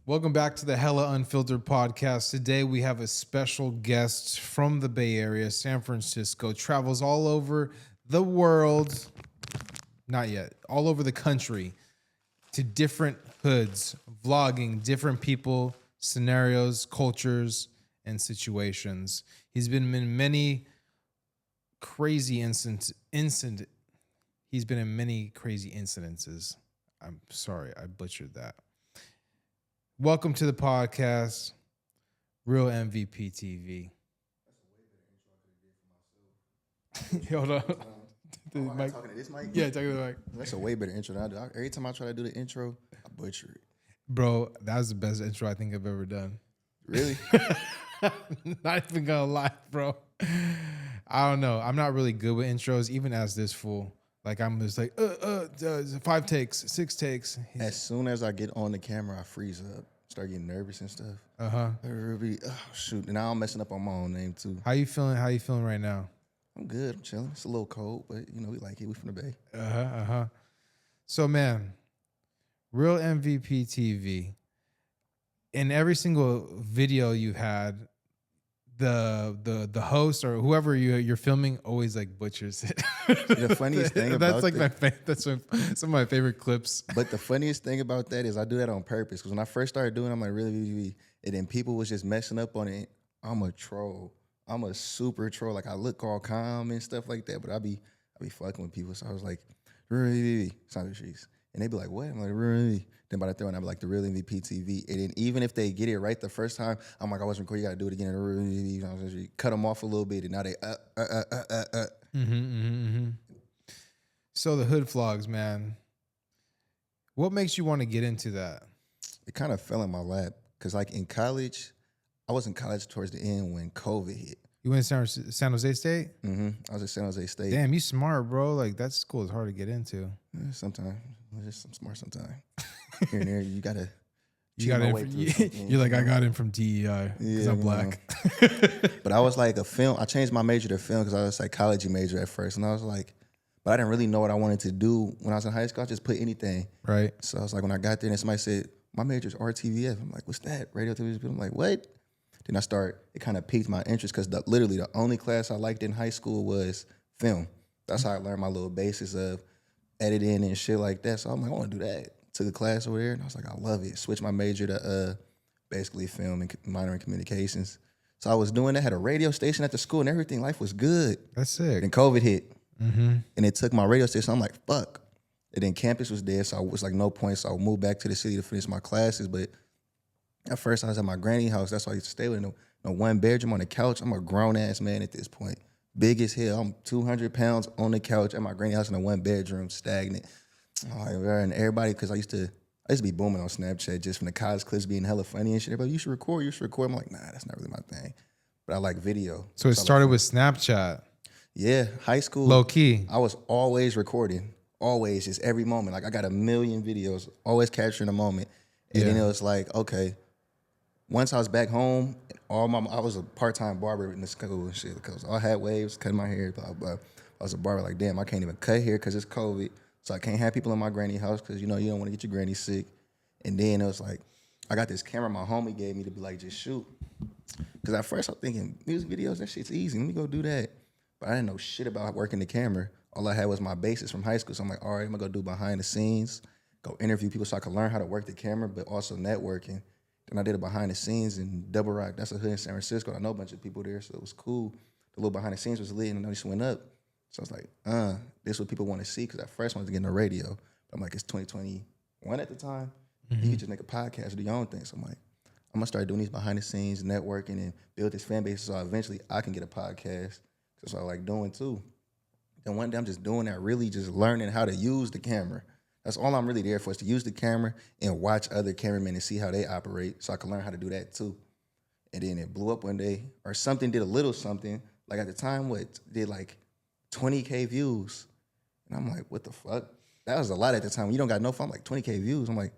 Welcome back to the Hella Unfiltered podcast. Today we have a special guest from the Bay Area, San Francisco, travels all over the world, not yet, all over the country to different hoods, vlogging different people, scenarios, cultures, and situations. He's been in many crazy He's been in many crazy incidences. I'm sorry, I butchered that. Welcome to the podcast, Real MVP TV. Hold on. Am I talking to this mic? Yeah, talking to the mic. That's a way better intro than I do. Every time I try to do the intro, I butcher it. Bro, that was the best intro I think I've ever done. Really? Not even gonna lie, bro. I don't know. I'm not really good with intros, even as this fool. Like I'm just like, 5 takes, 6 takes. As soon as I get on the camera, I freeze up, start getting nervous and stuff. Shoot, and now I'm messing up on my own name too. How you feeling? How you feeling right now? I'm good. I'm chilling. It's a little cold, but we like it. We from the Bay. So man, Real MVP TV. In every single video you had, the host or whoever you're filming always like butchers it. The funniest thing about that's some of my favorite clips. But the funniest thing about that is I do that on purpose because when I first started doing it, I'm like really, and then people was just messing up on it. I'm a troll. I'm a super troll. Like I look all calm and stuff like that, but I be fucking with people. So I was like, really, sound the streets. And they be like, what? I'm like, really? Then by the third one, I be like, the Real MVP TV. And then even if they get it right the first time, I'm like, I wasn't recording. You got to do it again. The Real MVP. Cut them off a little bit, and now they So the hood vlogs, man. What makes you want to get into that? It kind of fell in my lap because, like in college, I was in college towards the end when COVID hit. You went to San Jose State? I was at San Jose State. Damn, you smart, bro. Like that school is hard to get into. Sometimes, I'm smart. Sometimes here and there, you gotta. You're like, I got in from DEI because I'm black. But I was like I changed my major to film because I was a psychology major at first. And I was like, but I didn't really know what I wanted to do when I was in high school. I just put anything. Right. So I was like, when I got there and somebody said, my major is RTVF. I'm like, what's that? Radio, television. I'm like, what? Then it kind of piqued my interest because literally the only class I liked in high school was film. That's how I learned my little basis of editing and shit like that. So I'm like, I want to do that. Took a class over there, and I was like, I love it. Switched my major to basically film and minor in communications. So I was doing that, had a radio station at the school and everything. Life was good. That's sick. Then COVID hit, and it took my radio station. I'm like, fuck. And then campus was dead, so I was like, no point. So I moved back to the city to finish my classes. But at first, I was at my granny house. That's why I used to stay with. No one bedroom on the couch. I'm a grown-ass man at this point. Big as hell. I'm 200 pounds on the couch at my granny house in a one bedroom, stagnant. And everybody, because I used to be booming on Snapchat just from the college clips being hella funny and shit. Everybody, you should record. I'm like, nah, that's not really my thing. But I like video. So it started with Snapchat. Yeah, high school. Low key. I was always recording. Always, just every moment. Like I got a million videos, always capturing a moment. And then it was like, okay, once I was back home, I was a part-time barber in the school and shit. Because I had waves, cutting my hair, blah, blah. I was a barber, like, damn, I can't even cut hair because it's COVID. So I can't have people in my granny house because, you don't want to get your granny sick. And then it was like, I got this camera my homie gave me to be like, just shoot. Because at first I'm thinking, music videos, that shit's easy. Let me go do that. But I didn't know shit about working the camera. All I had was my basis from high school. So I'm like, all right, I'm going to go do behind the scenes, go interview people so I could learn how to work the camera, but also networking. Then I did it behind the scenes in Double Rock. That's a hood in San Francisco. I know a bunch of people there, so it was cool. The little behind the scenes was lit, and then I just went up. So I was like, this is what people want to see, because at first I wanted to get in the radio. But I'm like, it's 2021 at the time. You could just make a podcast or do your own thing. So I'm like, I'm going to start doing these behind the scenes, networking, and build this fan base so eventually I can get a podcast. That's what I like doing too. Then one day I'm just doing that, really just learning how to use the camera. That's all I'm really there for, is to use the camera and watch other cameramen and see how they operate so I can learn how to do that too. And then it blew up one day, or something did a little something. Like at the time, did like 20K views. And I'm like, what the fuck? That was a lot at the time. When you don't got no phone, like 20K views. I'm like,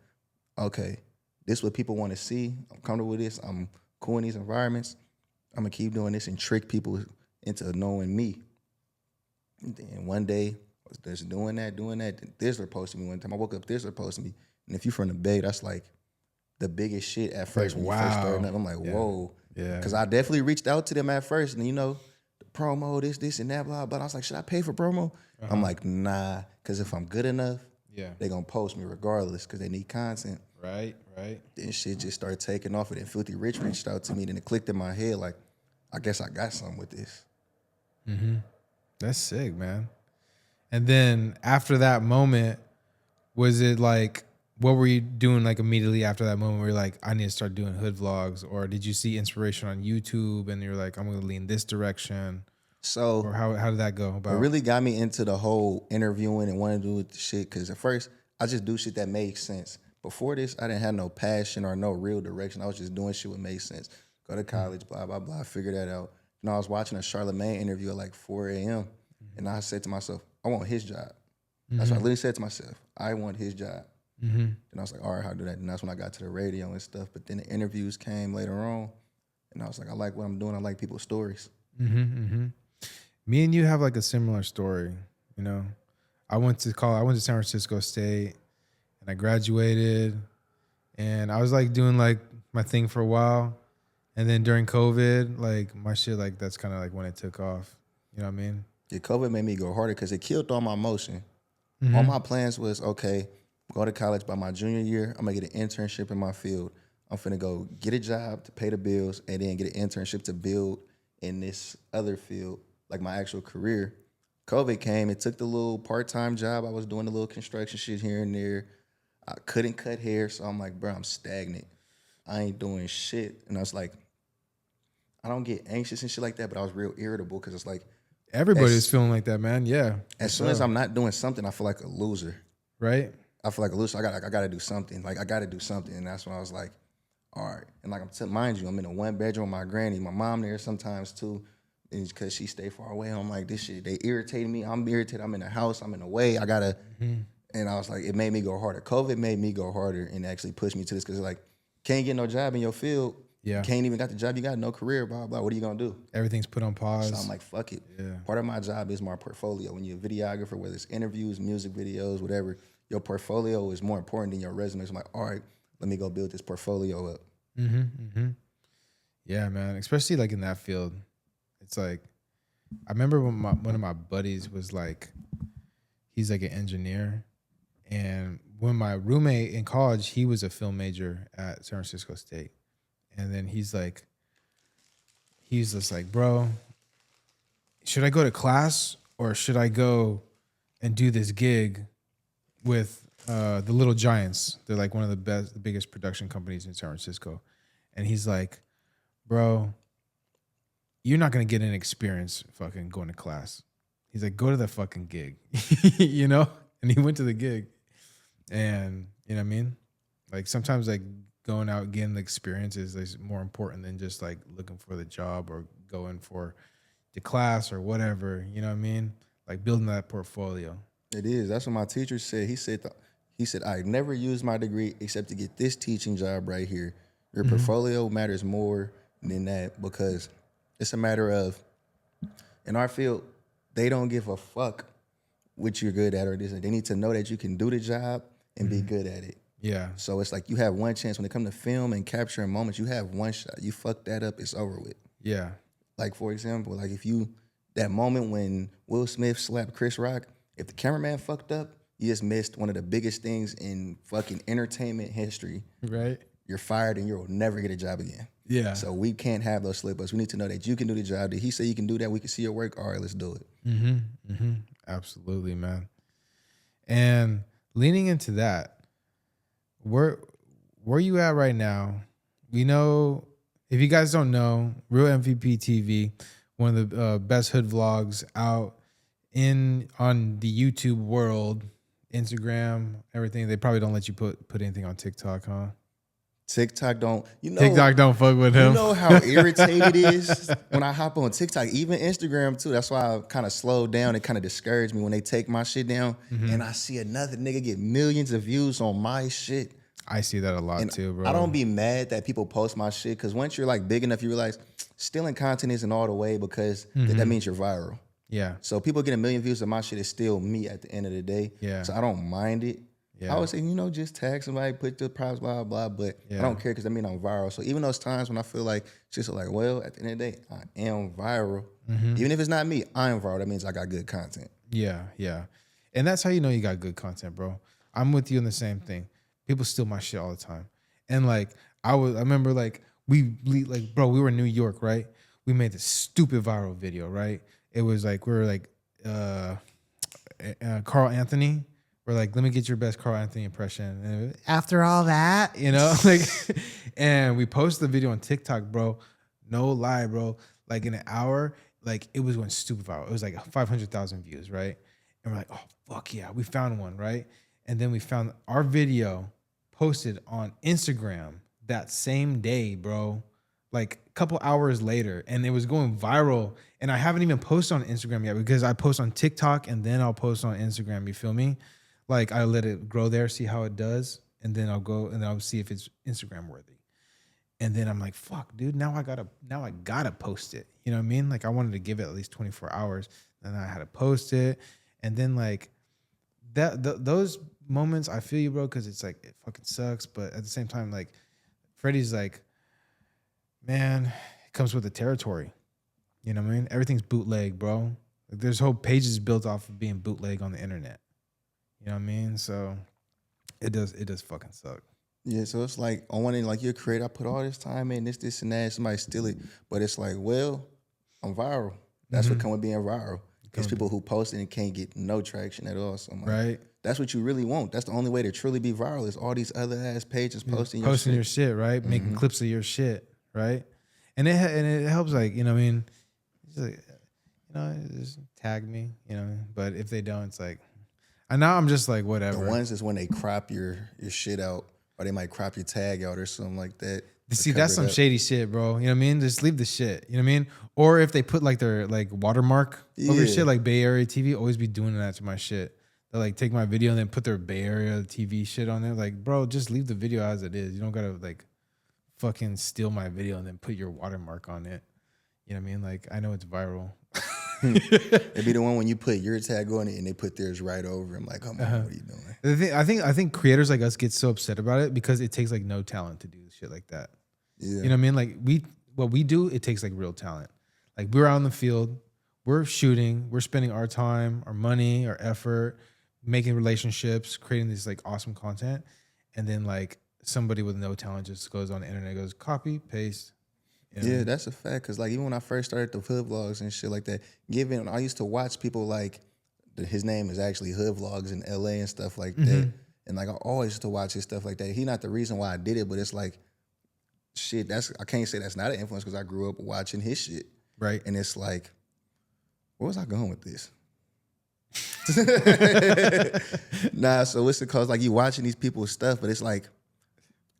okay, this is what people want to see. I'm comfortable with this. I'm cool in these environments. I'm going to keep doing this and trick people into knowing me. And then one day, I was just doing that. Then Thizzler posted me one time. I woke up, Thizzler posted me. And if you're from the Bay, that's like the biggest shit at first when you wow. first starting up. I'm like, whoa. Yeah. Because I definitely reached out to them at first, and the promo, this, and that, blah, blah. I was like, should I pay for promo? I'm like, nah, because if I'm good enough, they gonna post me regardless because they need content. Right. Then shit just started taking off. And then Filthy Rich reached out to me. Then it clicked in my head like, I guess I got something with this. That's sick, man. And then after that moment, was it like, what were you doing like immediately after that moment where you're like, I need to start doing hood vlogs? Or did you see inspiration on YouTube and you're like, I'm going to lean this direction? So or how did that go about? It really got me into the whole interviewing and wanting to do the shit. Because at first, I just do shit that made sense. Before this, I didn't have no passion or no real direction. I was just doing shit that made sense. Go to college, blah, blah, blah, figure that out. I was watching a Charlamagne interview at like 4 a.m. And I said to myself, I want his job. That's what I literally said to myself. I want his job. And I was like, all right, how to do that? And that's when I got to the radio and stuff. But then the interviews came later on. And I was like, I like what I'm doing. I like people's stories. Me and you have like a similar story, you know. I went to San Francisco State and I graduated and I was like doing like my thing for a while. And then during COVID, like my shit, like that's kind of like when it took off. You know what I mean? Yeah, COVID made me go harder because it killed all my motion. All my plans was, okay, go to college by my junior year. I'm going to get an internship in my field. I'm finna go get a job to pay the bills and then get an internship to build in this other field, like my actual career. COVID came, it took the little part-time job. I was doing a little construction shit here and there. I couldn't cut hair, so I'm like, bro, I'm stagnant. I ain't doing shit. And I was like, I don't get anxious and shit like that, but I was real irritable because it's like, everybody's feeling like that, man. Yeah. as soon as I'm not doing something, I feel like a loser. Right? I feel like a loser. I gotta do something. Like I gotta do something. And that's when I was like, all right. And like mind you, I'm in a 1-bedroom with my granny, my mom there sometimes too, because she stay far away. And I'm like, this shit, they irritating me. I'm irritated. I'm in the house. I'm in the way. I gotta. And I was like, it made me go harder. COVID made me go harder and actually pushed me to this because like, can't get no job in your field. Yeah. Can't even got the job. You got no career. Blah blah. What are you gonna do? Everything's put on pause. So I'm like, fuck it. Yeah. Part of my job is my portfolio. When you're a videographer, whether it's interviews, music videos, whatever, your portfolio is more important than your resume. So I'm like, all right, let me go build this portfolio up. Yeah, man. Especially like in that field. It's like, I remember when one of my buddies was like, he's like an engineer. And when my roommate in college, he was a film major at San Francisco State. And then he's just like, bro, should I go to class or should I go and do this gig with the Little Giants? They're like one of the biggest production companies in San Francisco. And he's like, bro, you're not going to get an experience fucking going to class. He's like, go to the fucking gig, you know? And he went to the gig. And, you know what I mean? Like sometimes like going out, getting the experience is more important than just like looking for the job or going for the class or whatever, you know what I mean? Like building that portfolio. It is. That's what my teacher said. He said, I never used my degree except to get this teaching job right here. Your portfolio matters more than that because it's a matter of, in our field, they don't give a fuck what you're good at or this. They need to know that you can do the job and be good at it. Yeah. So it's like you have one chance. When it comes to film and capturing moments, you have one shot. You fuck that up, it's over with. Yeah. Like, for example, like that moment when Will Smith slapped Chris Rock, if the cameraman fucked up, you just missed one of the biggest things in fucking entertainment history. Right. You're fired and you'll never get a job again. Yeah. So we can't have those slip-ups. We need to know that you can do the job. Did he say you can do that? We can see your work. All right, let's do it. Absolutely, man. And leaning into that, where you at right now? We know, if you guys don't know, Real MVP TV, one of the best hood vlogs out on the YouTube world, Instagram, everything. They probably don't let you put anything on TikTok, huh? TikTok don't fuck with him. You know how irritated it is when I hop on TikTok, even Instagram too. That's why I kind of slowed down. It kind of discouraged me when they take my shit down and I see another nigga get millions of views on my shit. I see that a lot too, bro. I don't be mad that people post my shit because once you're like big enough, you realize stealing content isn't all the way because that means you're viral. Yeah. So people getting 1 million views of my shit is still me at the end of the day. Yeah. So I don't mind it. I always say, just tag somebody, put the props, blah, blah, but I don't care because I mean I'm viral. So even those times when I feel like shit's like, well, at the end of the day, I am viral. Even if it's not me, I'm viral. That means I got good content. Yeah. And that's how you know you got good content, bro. I'm with you on the same thing. People steal my shit all the time. And like I remember like we were in New York, right? We made this stupid viral video, right? It was like we were like Carl Anthony. We're like, let me get your best Carl Anthony impression. And after all that, like, and we posted the video on TikTok, bro. No lie, bro. Like in an hour, like it was going stupid viral. It was like 500,000 views, right? And we're like, oh, fuck yeah, we found one, right? And then we found our video posted on Instagram that same day, bro. Like a couple hours later, and it was going viral. And I haven't even posted on Instagram yet because I post on TikTok and then I'll post on Instagram. You feel me? Like I let it grow there, see how it does, and then I'll go and I'll see if it's Instagram worthy. And then I'm like, fuck, dude, now I gotta post it. You know what I mean? Like I wanted to give it at least 24 hours, and I had to post it. And then like those moments, I feel you, bro, because it's like it fucking sucks. But at the same time, like Freddie's like, man, it comes with the territory. You know what I mean? Everything's bootleg, bro. Like there's whole pages built off of being bootleg on the internet. You know what I mean? So it does fucking suck. Yeah, so it's like on one end, like you're a creator, I put all this time in, this and that, somebody steal it. But it's like, well, I'm viral. That's what comes with being viral. There's people who post it and can't get no traction at all. So I'm like, right. That's what you really want. That's the only way to truly be viral is all these other ass pages posting your shit, right? Making clips of your shit, right? And it helps, like, you know what I mean? It's like, just tag me, But if they don't, it's like, and now I'm just like, whatever. The ones is when they crop your shit out, or they might crop your tag out or something like that. See, that's some shady shit, bro. You know what I mean? Just leave the shit. You know what I mean? Or if they put like their like watermark over your shit, like Bay Area TV, always be doing that to my shit. They like take my video and then put their Bay Area TV shit on there. Like, bro, just leave the video as it is. You don't gotta like fucking steal my video and then put your watermark on it. You know what I mean? Like, I know it's viral. It'd be the one when you put your tag on it and they put theirs right over. I'm like, come on, what are you doing? I think creators like us get so upset about it because it takes like no talent to do shit like that. Yeah. You know what I mean? Like what we do, it takes like real talent. Like we're out in the field, we're shooting, we're spending our time, our money, our effort, making relationships, creating this like awesome content, and then like somebody with no talent just goes on the internet and goes copy, paste. Yeah, that's a fact. Cause like even when I first started the hood vlogs and shit like that, I used to watch people like his name is actually Hood Vlogs in LA and stuff like that. And like I always used to watch his stuff like that. He not the reason why I did it, but it's like shit, I can't say that's not an influence because I grew up watching his shit. Right. And it's like, where was I going with this? Nah, so it's because like you watching these people's stuff, but it's like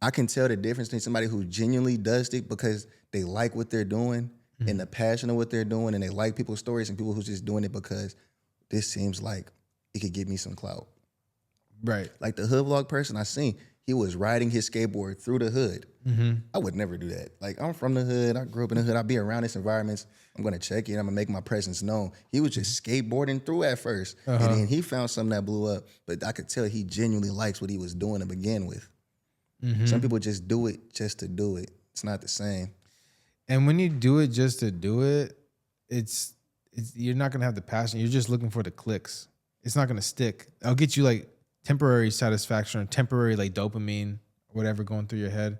I can tell the difference between somebody who genuinely does it because they like what they're doing and the passion of what they're doing and they like people's stories and people who's just doing it because this seems like it could give me some clout. Right. Like the hood vlog person I seen, he was riding his skateboard through the hood. I would never do that. Like I'm from the hood. I grew up in the hood. I be around this environments. I'm going to check it. I'm going to make my presence known. He was just skateboarding through at first. And then he found something that blew up. But I could tell he genuinely likes what he was doing to begin with. Some people just do it just to do it. It's not the same. And when you do it just to do it, it's you're not gonna have the passion. You're just looking for the clicks. It's not gonna stick. I'll get you like temporary satisfaction or temporary like dopamine or whatever going through your head,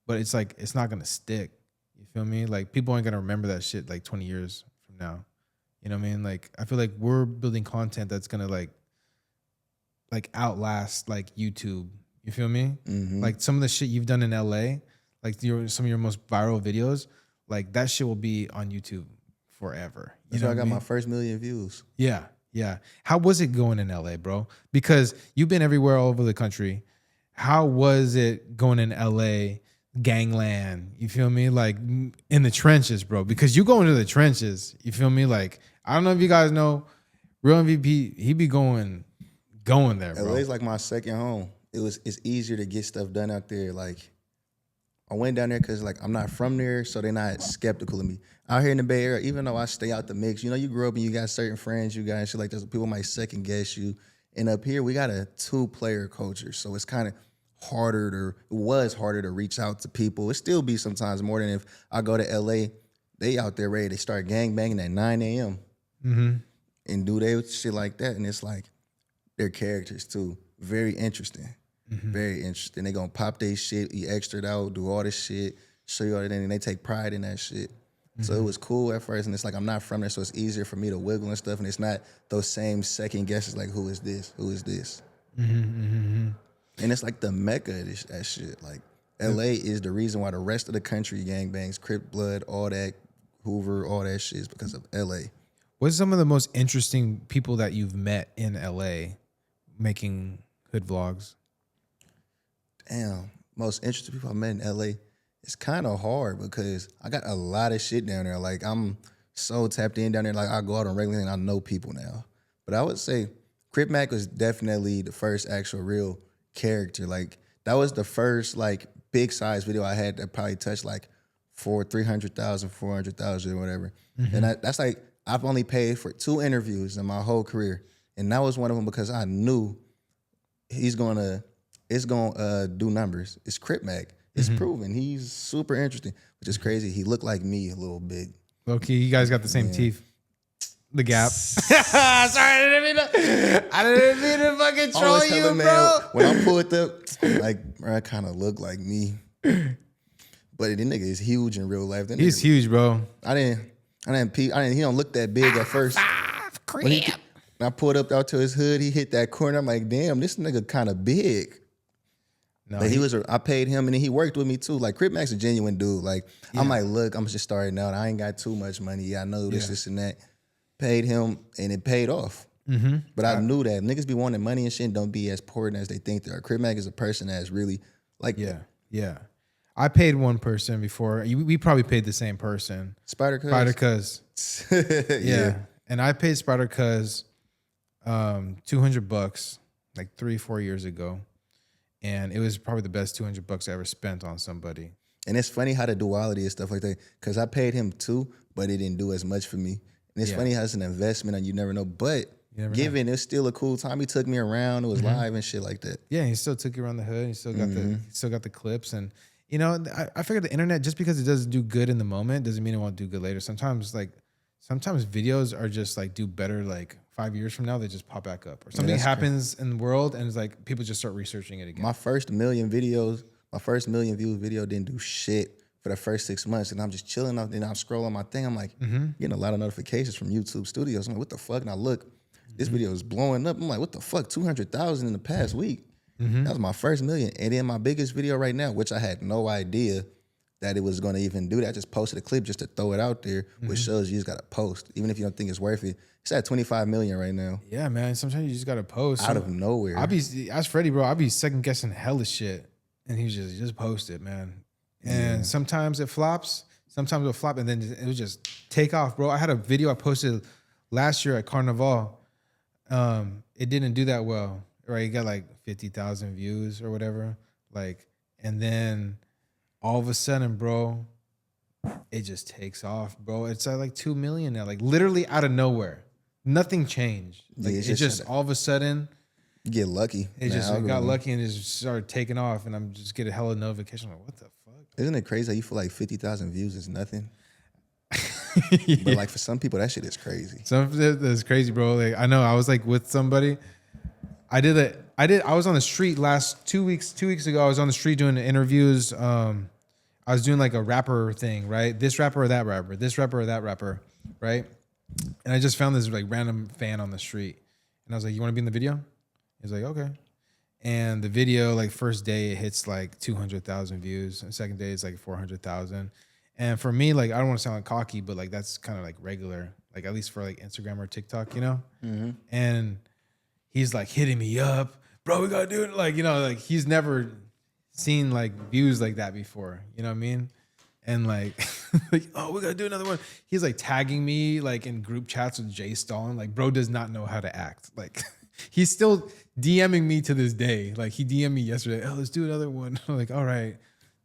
but it's like it's not gonna stick. You feel me? Like people aren't gonna remember that shit like 20 years from now. You know what I mean? Like I feel like we're building content that's gonna like outlast like YouTube. You feel me? Like some of the shit you've done in LA, like some of your most viral videos, like that shit will be on YouTube forever. That's why I got my first 1 million views. Yeah. How was it going in LA, bro? Because you've been everywhere all over the country. How was it going in LA, gangland? You feel me? Like in the trenches, bro. Because you go into the trenches, you feel me? Like, I don't know if you guys know, Real MVP, he be going there, bro. LA's like my second home. It's easier to get stuff done out there. Like I went down there because like I'm not from there, so they're not skeptical of me. Out here in the Bay Area, even though I stay out the mix, you grow up and you got certain friends, you got shit like that. So people might second guess you, And up here, we got a 2-player culture. So it's kind of it was harder to reach out to people. It still be sometimes more than if I go to LA, they out there ready to start gangbanging at 9 a.m. And do their shit like that. And it's like, their characters too. Very interesting. Very interesting. They gonna pop their shit, eat extra out, do all this shit, show you all that, and they take pride in that shit. So it was cool at first, and it's like I'm not from there, so it's easier for me to wiggle and stuff, and it's not those same second guesses like, who is this? Who is this? And it's like the mecca of that shit. Like, LA is the reason why the rest of the country gangbangs, Crip blood, all that, Hoover, all that shit is because of LA. What's some of the most interesting people that you've met in LA making hood vlogs? Damn, most interesting people I met in LA. It's kind of hard because I got a lot of shit down there. Like, I'm so tapped in down there. Like, I go out on regularly and I know people now. But I would say Crip Mac was definitely the first actual real character. Like, that was the first, like, big size video I had that probably touched, like, 300,000, 400,000 or whatever. And that's like, I've only paid for 2 interviews in my whole career. And that was one of them because I knew it's gonna do numbers. It's Crip Mac. It's proven. He's super interesting, which is crazy. He looked like me a little bit. Okay, you guys got the same teeth. The gap. Sorry, I didn't mean to fucking troll you, bro. Man, when I pulled up, like, bro, I kind of look like me. But the nigga is huge in real life. He's huge, bro. He don't look that big at first. When I pulled up out to his hood, he hit that corner. I'm like, damn, this nigga kind of big. No, but I paid him, and then he worked with me too. Like, Crip Mac's a genuine dude. Like, I'm like, look, I'm just starting out. I ain't got too much money. Yeah, I know this, and that. Paid him, and it paid off. But I knew that niggas be wanting money and shit and don't be as important as they think they are. Crip Mac is a person that's really like that. Yeah. I paid one person before. We probably paid the same person. Spider Cuz. Yeah. And I paid Spider Cuz $200 like 3-4 years ago. And it was probably the best $200 I ever spent on somebody. And it's funny how the duality and stuff like that, because I paid him too, but it didn't do as much for me. And it's funny how it's an investment and you never know. But it's still a cool time. He took me around. It was live and shit like that. Yeah, he still took you around the hood. He still got the clips. And you know, I figured the internet, just because it doesn't do good in the moment doesn't mean it won't do good later. Sometimes videos are just like do better like 5 years from now, they just pop back up. Or something happens in the world and it's like people just start researching it again. My first million views video didn't do shit for the first 6 months, and I'm just chilling out. Then I'm scrolling my thing. I'm like, getting a lot of notifications from YouTube Studios. I'm like, what the fuck? And I look, this video is blowing up. I'm like, what the fuck? 200,000 in the past week. That was my first million. And then my biggest video right now, which I had no idea that it was going to even do that. I just posted a clip just to throw it out there, which shows you just got to post. Even if you don't think it's worth it. It's at 25 million right now. Yeah, man. Sometimes you just got to post. Out of nowhere. As Freddie, bro, I'd be second guessing hella shit. And he was just post it, man. And sometimes it flops. Sometimes it'll flop and then it would just take off, bro. I had a video I posted last year at Carnival. It didn't do that well. Right? It got like 50,000 views or whatever. Like, and then all of a sudden, bro, it just takes off, bro. It's at like 2 million now. Like literally out of nowhere. Nothing changed. Like, it just all of a sudden. You get lucky. It just got lucky and it just started taking off, and I'm just getting a hella notification. I'm like, what the fuck? Isn't it crazy how you feel like 50,000 views is nothing? But like for some people, that shit is crazy. That's crazy, bro. Like I know I was like with somebody. I was on the street last 2 weeks ago. I was on the street doing interviews. I was doing like a rapper thing, right? This rapper or that rapper, this rapper or that rapper, right? And I just found this like random fan on the street, and I was like, "You want to be in the video?" He's like, "Okay." And the video, like first day, it hits like 200,000 views. And second day, it's like 400,000. And for me, like I don't want to sound like cocky, but like that's kind of like regular, like at least for like Instagram or TikTok, you know. And he's like hitting me up, bro. We gotta do it, like, you know, like he's never seen like views like that before, you know what I mean? And like, like, oh, we gotta do another one. He's like tagging me like in group chats with Jay Stalin. Like, bro does not know how to act. Like, he's still DMing me to this day. Like, he DM'd me yesterday. Oh, let's do another one. I'm like, all right,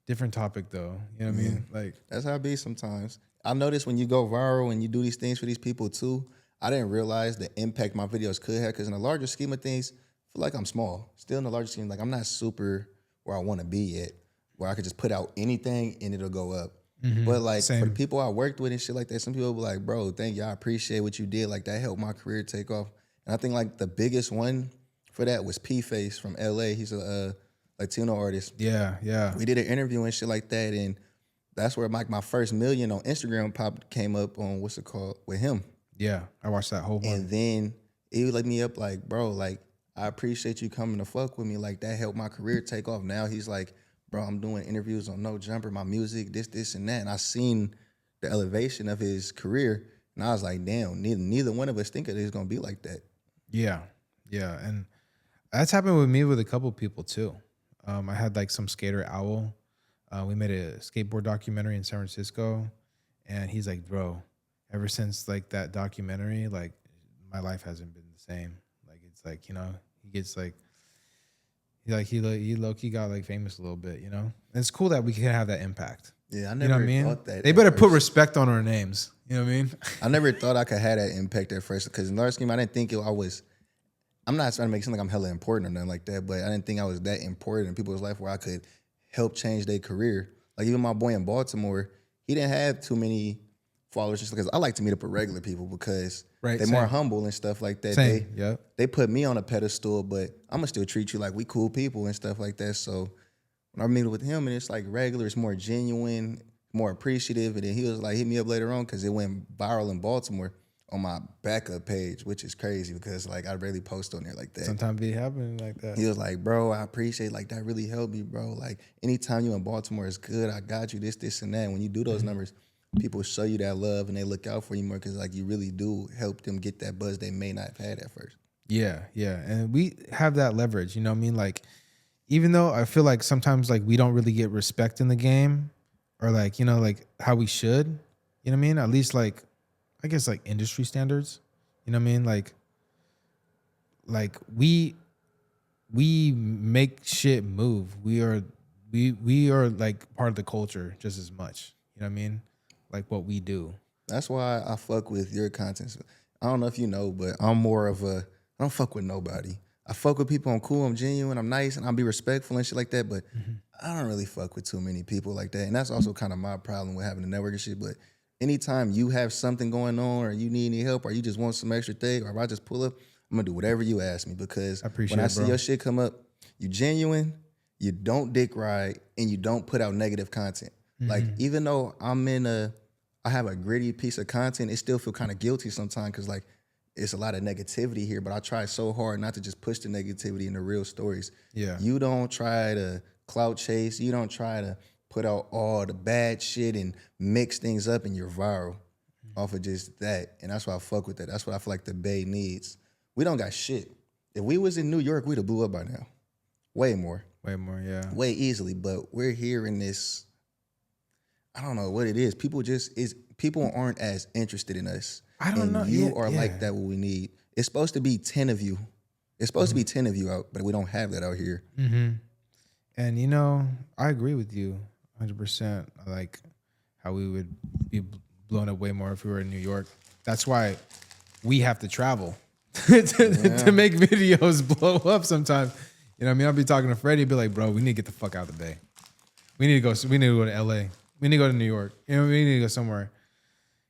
different topic though. You know what I mean? Like, that's how it be sometimes. I notice when you go viral and you do these things for these people too, I didn't realize the impact my videos could have, because in the larger scheme of things, I feel like I'm small. Still in the larger scheme, like I'm not super where I want to be yet, where I could just put out anything and it'll go up. But like for the Same. people I worked with and shit like that, some people be like, bro, thank you, I appreciate what you did. Like that helped my career take off. And I think like the biggest one for that was P-Face from LA. He's a Latino artist. Yeah. We did an interview and shit like that, and that's where my first million on Instagram came up on what's it called with him. Yeah. I watched that whole one. And then he would let me up like, bro, like I appreciate you coming to fuck with me. Like that helped my career take off. Now he's like, bro, I'm doing interviews on No Jumper, my music, this and that. And I seen the elevation of his career, and I was like, damn, neither one of us think it is gonna be like that. Yeah. And that's happened with me with a couple people too. I had like some skater Owl. We made a skateboard documentary in San Francisco, and he's like, bro, ever since like that documentary, like my life hasn't been the same. Like it's like, you know, he gets like he low-key got like famous a little bit, you know? And it's cool that we can have that impact. Yeah, I You never know what I mean? thought that. They better put respect on our names. You know what I mean? I never thought I could have that impact at first, because in large scheme, I didn't think I'm not trying to make it sound like I'm hella important or nothing like that, but I didn't think I was that important in people's life where I could help change their career. Like even my boy in Baltimore, he didn't have too many followers, just because I like to meet up with regular people because Right, they're same. more humble and stuff like that. Same, yep. They put me on a pedestal, but I'm gonna still treat you like we cool people and stuff like that. So when I meet with him and it's like regular, it's more genuine, more appreciative. And then he was like, hit me up later on because it went viral in Baltimore on my backup page, which is crazy because like I rarely post on there like that. Sometimes it happens like that. He was like, bro, I appreciate, like that really helped me, bro. Like anytime you in Baltimore is good. I got you this and that. When you do those numbers, people show you that love and they look out for you more because like you really do help them get that buzz they may not have had at first. Yeah. And we have that leverage, you know what I mean? Like, even though I feel like sometimes like we don't really get respect in the game or like, you know, like how we should, you know what I mean? At least like, I guess like industry standards, you know what I mean? Like we make shit move. We are like part of the culture just as much, you know what I mean? Like what we do. That's why I fuck with your content. I don't know if you know, but I'm more of I don't fuck with nobody. I fuck with people. I'm cool. I'm genuine. I'm nice, and I'll be respectful and shit like that. But I don't really fuck with too many people like that. And that's also kind of my problem with having a network and shit. But anytime you have something going on, or you need any help, or you just want some extra thing, or if I just pull up, I'm gonna do whatever you ask me because when I see your shit come up, you genuine, you don't dick ride, and you don't put out negative content. Like even though I have a gritty piece of content, it still feel kind of guilty sometimes because like it's a lot of negativity here, but I try so hard not to just push the negativity into real stories. Yeah. You don't try to clout chase. You don't try to put out all the bad shit and mix things up and you're viral off of just that. And that's why I fuck with that. That's what I feel like the Bay needs. We don't got shit. If we was in New York, we'd have blew up by now. Way more, yeah. way easily. But we're here in this, I don't know what it is. People aren't as interested in us. I don't know. You are like that what we need. It's supposed to be 10 of you. It's supposed to be 10 of you out, but we don't have that out here. And you know, I agree with you 100%. Like how we would be blown up way more if we were in New York. That's why we have to travel to make videos blow up sometimes. You know what I mean? I'll be talking to Freddie, be like, bro, we need to get the fuck out of the Bay. We need to go to LA. We need to go to New York. You know, we need to go somewhere.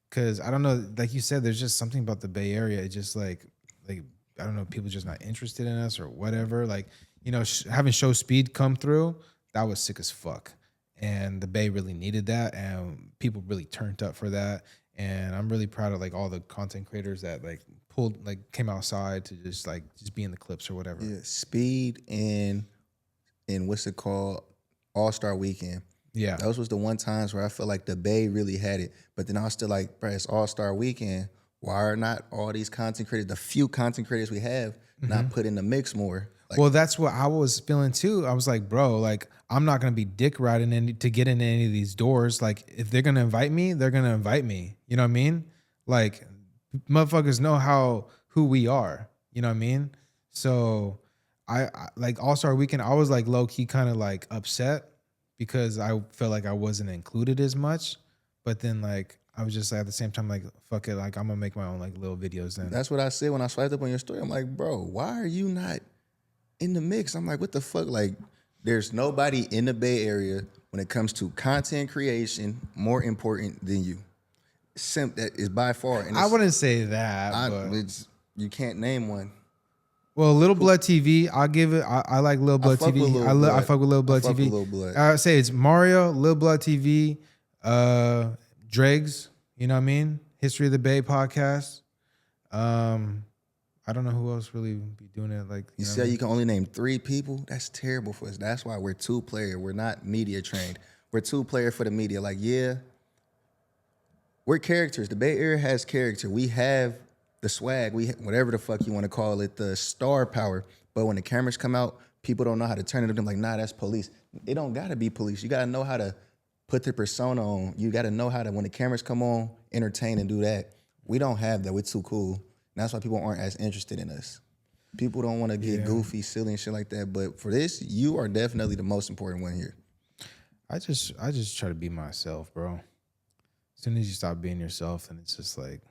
Cause I don't know, like you said, there's just something about the Bay Area. It's just like I don't know, people just not interested in us or whatever. Like, you know, having Show Speed come through, that was sick as fuck. And the Bay really needed that, and people really turned up for that. And I'm really proud of like all the content creators that came outside to just be in the clips or whatever. Yeah, Speed and what's it called? All-Star Weekend. Yeah. Those was the one times where I felt like the Bay really had it. But then I was still like, bro, it's All-Star Weekend. Why are not all these content creators, the few content creators we have, not put in the mix more? Like, well, that's what I was feeling too. I was like, bro, like I'm not gonna be dick riding to get into any of these doors. Like if they're gonna invite me, they're gonna invite me. You know what I mean? Like motherfuckers know who we are. You know what I mean? So I like All-Star Weekend, I was like low key kind of like upset because I felt like I wasn't included as much. But then like I was just like, at the same time, like, fuck it, like I'm gonna make my own like little videos then. That's what I said when I swiped up on your story. I'm like, bro, why are you not in the mix? I'm like, what the fuck? Like, there's nobody in the Bay Area when it comes to content creation more important than you. That is by far. And I wouldn't say that, but you can't name one. well, Little Blood TV, I'll give it. I like Little Blood fuck TV. with Lil Blood. I fuck with Little Blood I fuck TV. with Lil Blood. I say it's Mario, Little Blood TV, Dregs. You know what I mean? History of the Bay podcast. I don't know who else really be doing it. Like you say, you can only name 3 people. That's terrible for us. That's why we're 2-player. We're not media trained. We're 2-player for the media. Like, yeah, we're characters. The Bay Area has character. We have the swag. Whatever the fuck you want to call it, the star power. But when the cameras come out, people don't know how to turn it. They're like, nah, that's police. It don't gotta be police. You gotta know how to put the persona on. You gotta know how to, when the cameras come on, entertain and do that. We don't have that. We're too cool. And that's why people aren't as interested in us. People don't want to get goofy, silly, and shit like that. But for this, you are definitely the most important one here. I just try to be myself, bro. As soon as you stop being yourself, then it's just like,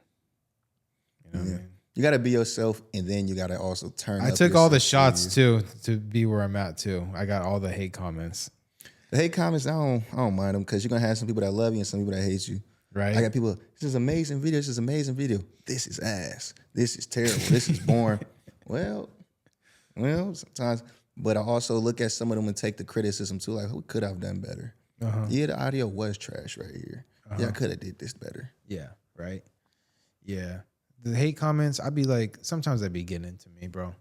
you know what I mean? You got to be yourself, and then you got to also turn up. I took all the shots, too, to be where I'm at, too. I got all the hate comments. The hate comments, I don't mind them, because you're going to have some people that love you and some people that hate you. Right. I got people, this is amazing video, this is amazing video. This is ass. This is terrible. This is boring. Well, sometimes. But I also look at some of them and take the criticism, too. Like, who could I have done better? Yeah, the audio was trash right here. Yeah, I could have did this better. Yeah, right? Yeah. The hate comments, I'd be like, sometimes they'd be getting into me, bro.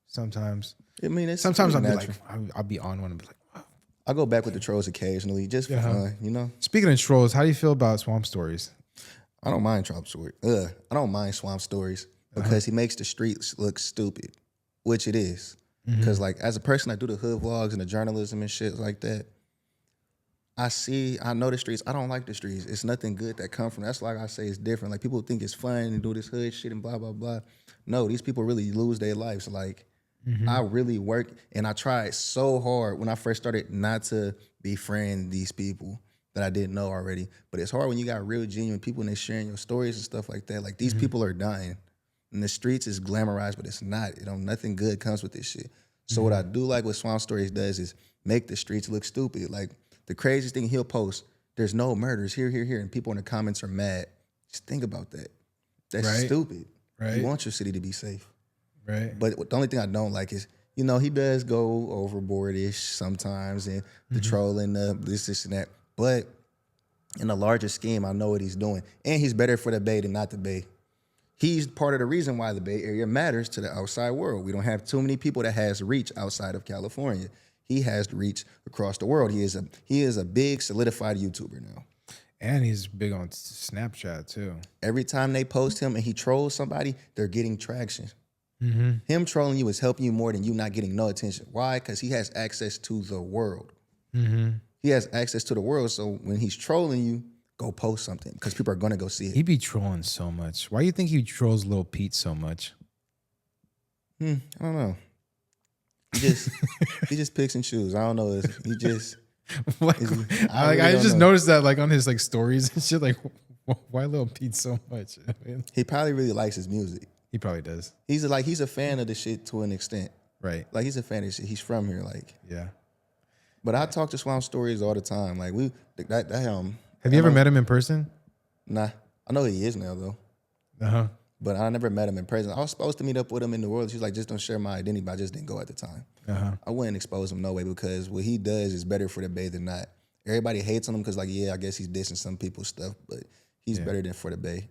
Sometimes. I mean, it's sometimes I'll be natural. like, I'll be on one and be like, wow. I go back with the trolls occasionally, just for fun, you know? Speaking of trolls, how do you feel about Swamp Stories? I don't mind Swamp Stories. I don't mind Swamp Stories because he makes the streets look stupid, which it is. Because like as a person that do the hood vlogs and the journalism and shit like that, I know the streets. I don't like the streets. It's nothing good that come from. That's like I say, it's different. Like people think it's fun and do this hood shit and blah blah blah. No, these people really lose their lives. Like I really work and I tried so hard when I first started not to befriend these people that I didn't know already. But it's hard when you got real genuine people and they're sharing your stories and stuff like that. Like these people are dying. And the streets is glamorized, but it's not. Nothing good comes with this shit. So what I do like what Swamp Stories does is make the streets look stupid. Like the craziest thing he'll post, there's no murders here, and people in the comments are mad. Just think about that. That's stupid. Right. You want your city to be safe. Right. But the only thing I don't like is, he does go overboard-ish sometimes and the trolling, this and that. But in the larger scheme, I know what he's doing. And he's better for the Bay than not the Bay. He's part of the reason why the Bay Area matters to the outside world. We don't have too many people that has reach outside of California. He has the reach across the world. He is a big solidified YouTuber now. And he's big on Snapchat too. Every time they post him and he trolls somebody, they're getting traction. Him trolling you is helping you more than you not getting no attention. Why? Because he has access to the world. He has access to the world. So when he's trolling you, go post something because people are going to go see it. He be trolling so much. Why do you think he trolls Lil Pete so much? I don't know. He just picks and chooses. I don't know. He just... I just noticed that like on his like stories and shit. Like, why Lil Pete so much? I mean, he probably really likes his music. He probably does. He's a fan of the shit to an extent. Right. Like he's a fan of shit. He's from here. Like yeah. But I talk to Swamp Stories all the time. Like Have you ever met him in person? Nah. I know he is now though. But I never met him in person. I was supposed to meet up with him in the world. She's like, just don't share my identity, but I just didn't go at the time. I wouldn't expose him no way because what he does is better for the Bay than not. Everybody hates on him because like, yeah, I guess he's dissing some people's stuff, but he's better than for the Bay.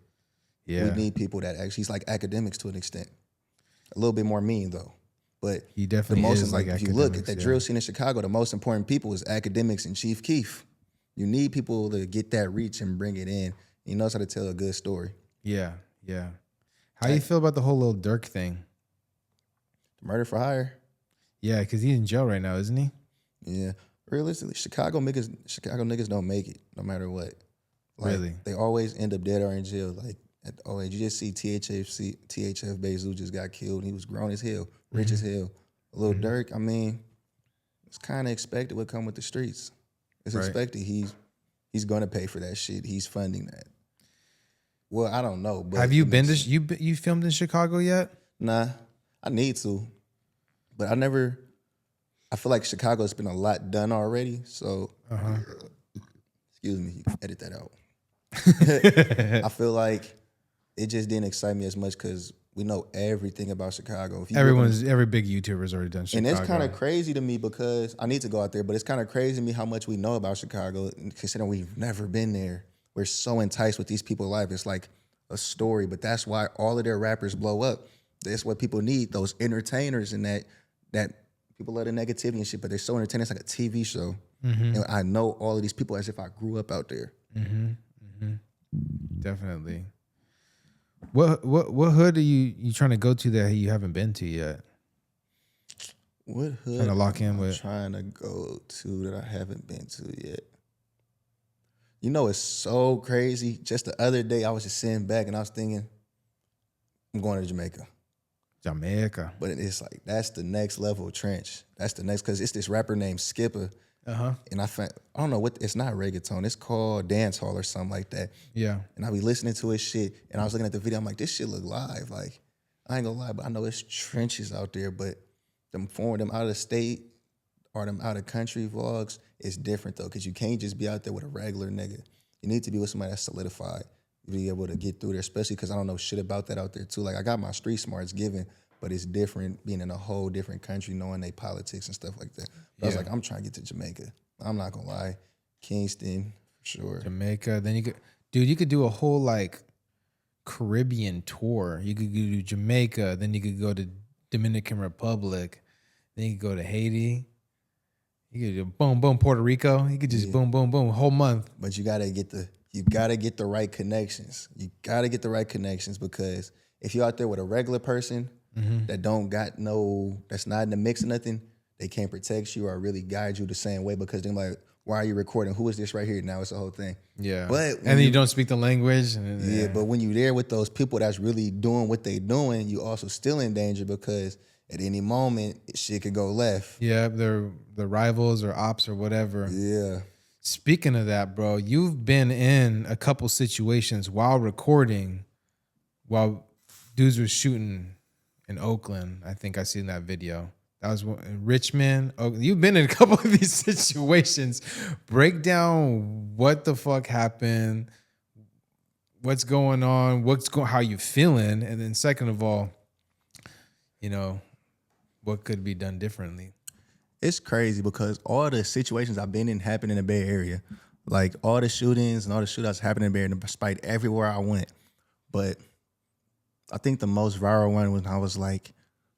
Yeah. We need people that actually, he's like academics to an extent. A little bit more mean though. But he definitely is like if you look at that drill scene in Chicago, the most important people is academics and Chief Keef. You need people to get that reach and bring it in. He knows how to tell a good story. Yeah, yeah. How do you feel about the whole Lil Durk thing? Murder for hire. Yeah, because he's in jail right now, isn't he? Yeah. Realistically, Chicago niggas don't make it no matter what. Like, really? They always end up dead or in jail. Like, you just see THF Bezos just got killed. He was grown as hell, rich as hell. Lil Durk, I mean, it's kind of expected what come with the streets. It's expected. He's going to pay for that shit. He's funding that. Well, I don't know, but Have you been to you filmed in Chicago yet? Nah, I need to, but I feel like Chicago's been a lot done already. So, excuse me, you can edit that out. I feel like it just didn't excite me as much because we know everything about Chicago. If you Every big YouTuber's already done Chicago. and it's kind of crazy to me because I need to go out there, but it's kind of crazy to me how much we know about Chicago, considering we've never been there. We're so enticed with these people's life. It's like a story, but that's why all of their rappers blow up. That's what people need, those entertainers and that people love the negativity and shit, but they're so entertaining. It's like a TV show. And I know all of these people as if I grew up out there. Definitely. What hood are you trying to go to that you haven't been to yet? What hood Trying to lock in am I with? trying to go to that I haven't been to yet? You know, it's so crazy. Just the other day, I was just sitting back and I was thinking, I'm going to Jamaica. Jamaica. But it's like, that's the next level of trench. That's the next, because it's this rapper named Skipper. And I don't know what, it's not reggaeton. It's called dance hall or something like that. Yeah. And I be listening to his shit. And I was looking at the video. I'm like, this shit look live. Like, I ain't gonna lie, but I know it's trenches out there. But them out of the state or them out of country vlogs is different though. Because you can't just be out there with a regular nigga. You need to be with somebody that's solidified. You be able to get through there, especially because I don't know shit about that out there too. Like, I got my street smarts given, but it's different being in a whole different country, knowing they politics and stuff like that. But I was like, I'm trying to get to Jamaica. I'm not gonna lie. Kingston, for sure. Jamaica. Then you could do a whole like Caribbean tour. You could do Jamaica, then you could go to Dominican Republic, then you could go to Haiti. You could do boom, boom, Puerto Rico. You could just boom, boom, boom, a whole month. But you gotta get the right connections. You gotta get the right connections, because if you're out there with a regular person that don't got that's not in the mix or nothing, they can't protect you or really guide you the same way, because they're like, why are you recording? Who is this right here? Now it's the whole thing. Yeah. But and then you don't speak the language. But when you're there with those people that's really doing what they doing, you also still in danger, because at any moment shit could go left. Yeah, they're the rivals or ops or whatever. Yeah. Speaking of that, bro, you've been in a couple situations while recording, while dudes were shooting in Oakland. I think I seen that video. That was in Richmond. Oh, you've been in a couple of these situations. Break down what the fuck happened, what's going on, how you feeling, and then second of all, what could be done differently. It's crazy because all the situations I've been in happen in the Bay Area. Like all the shootings and all the shootouts happen in the Bay Area, despite everywhere I went. But I think the most viral one was when I was like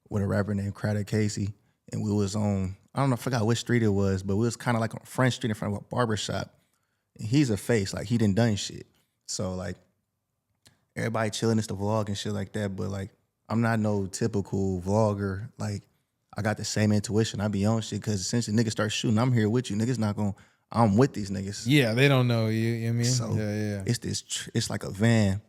with a rapper named Crowder Casey, and we was on, I don't know, I forgot which street it was, but we was kind of like on Front Street in front of a barbershop. And he's a face, like he done shit. So like everybody chilling, it's the vlog and shit like that, but like I'm not no typical vlogger. Like I got the same intuition. I be on shit because essentially niggas start shooting, I'm here with you. Niggas not gonna, I'm with these niggas. Yeah, they don't know you. You know what I mean? So yeah. It's like a van,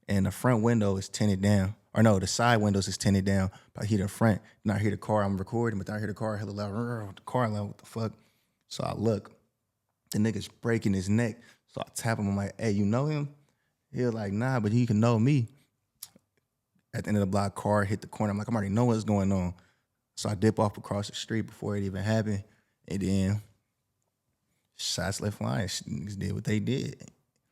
and the front window is tinted down. Or no, the side windows is tinted down. But I hear the front, and I hear the car. I'm recording, but then I hear the car hella loud. The car loud. What the fuck? So I look, the nigga's breaking his neck. So I tap him. I'm like, hey, you know him? He was like, nah, but he can know me. At the end of the block, car hit the corner. I'm like, I already know what's going on. So I dip off across the street before it even happened, and then shots left flying. Niggas did what they did.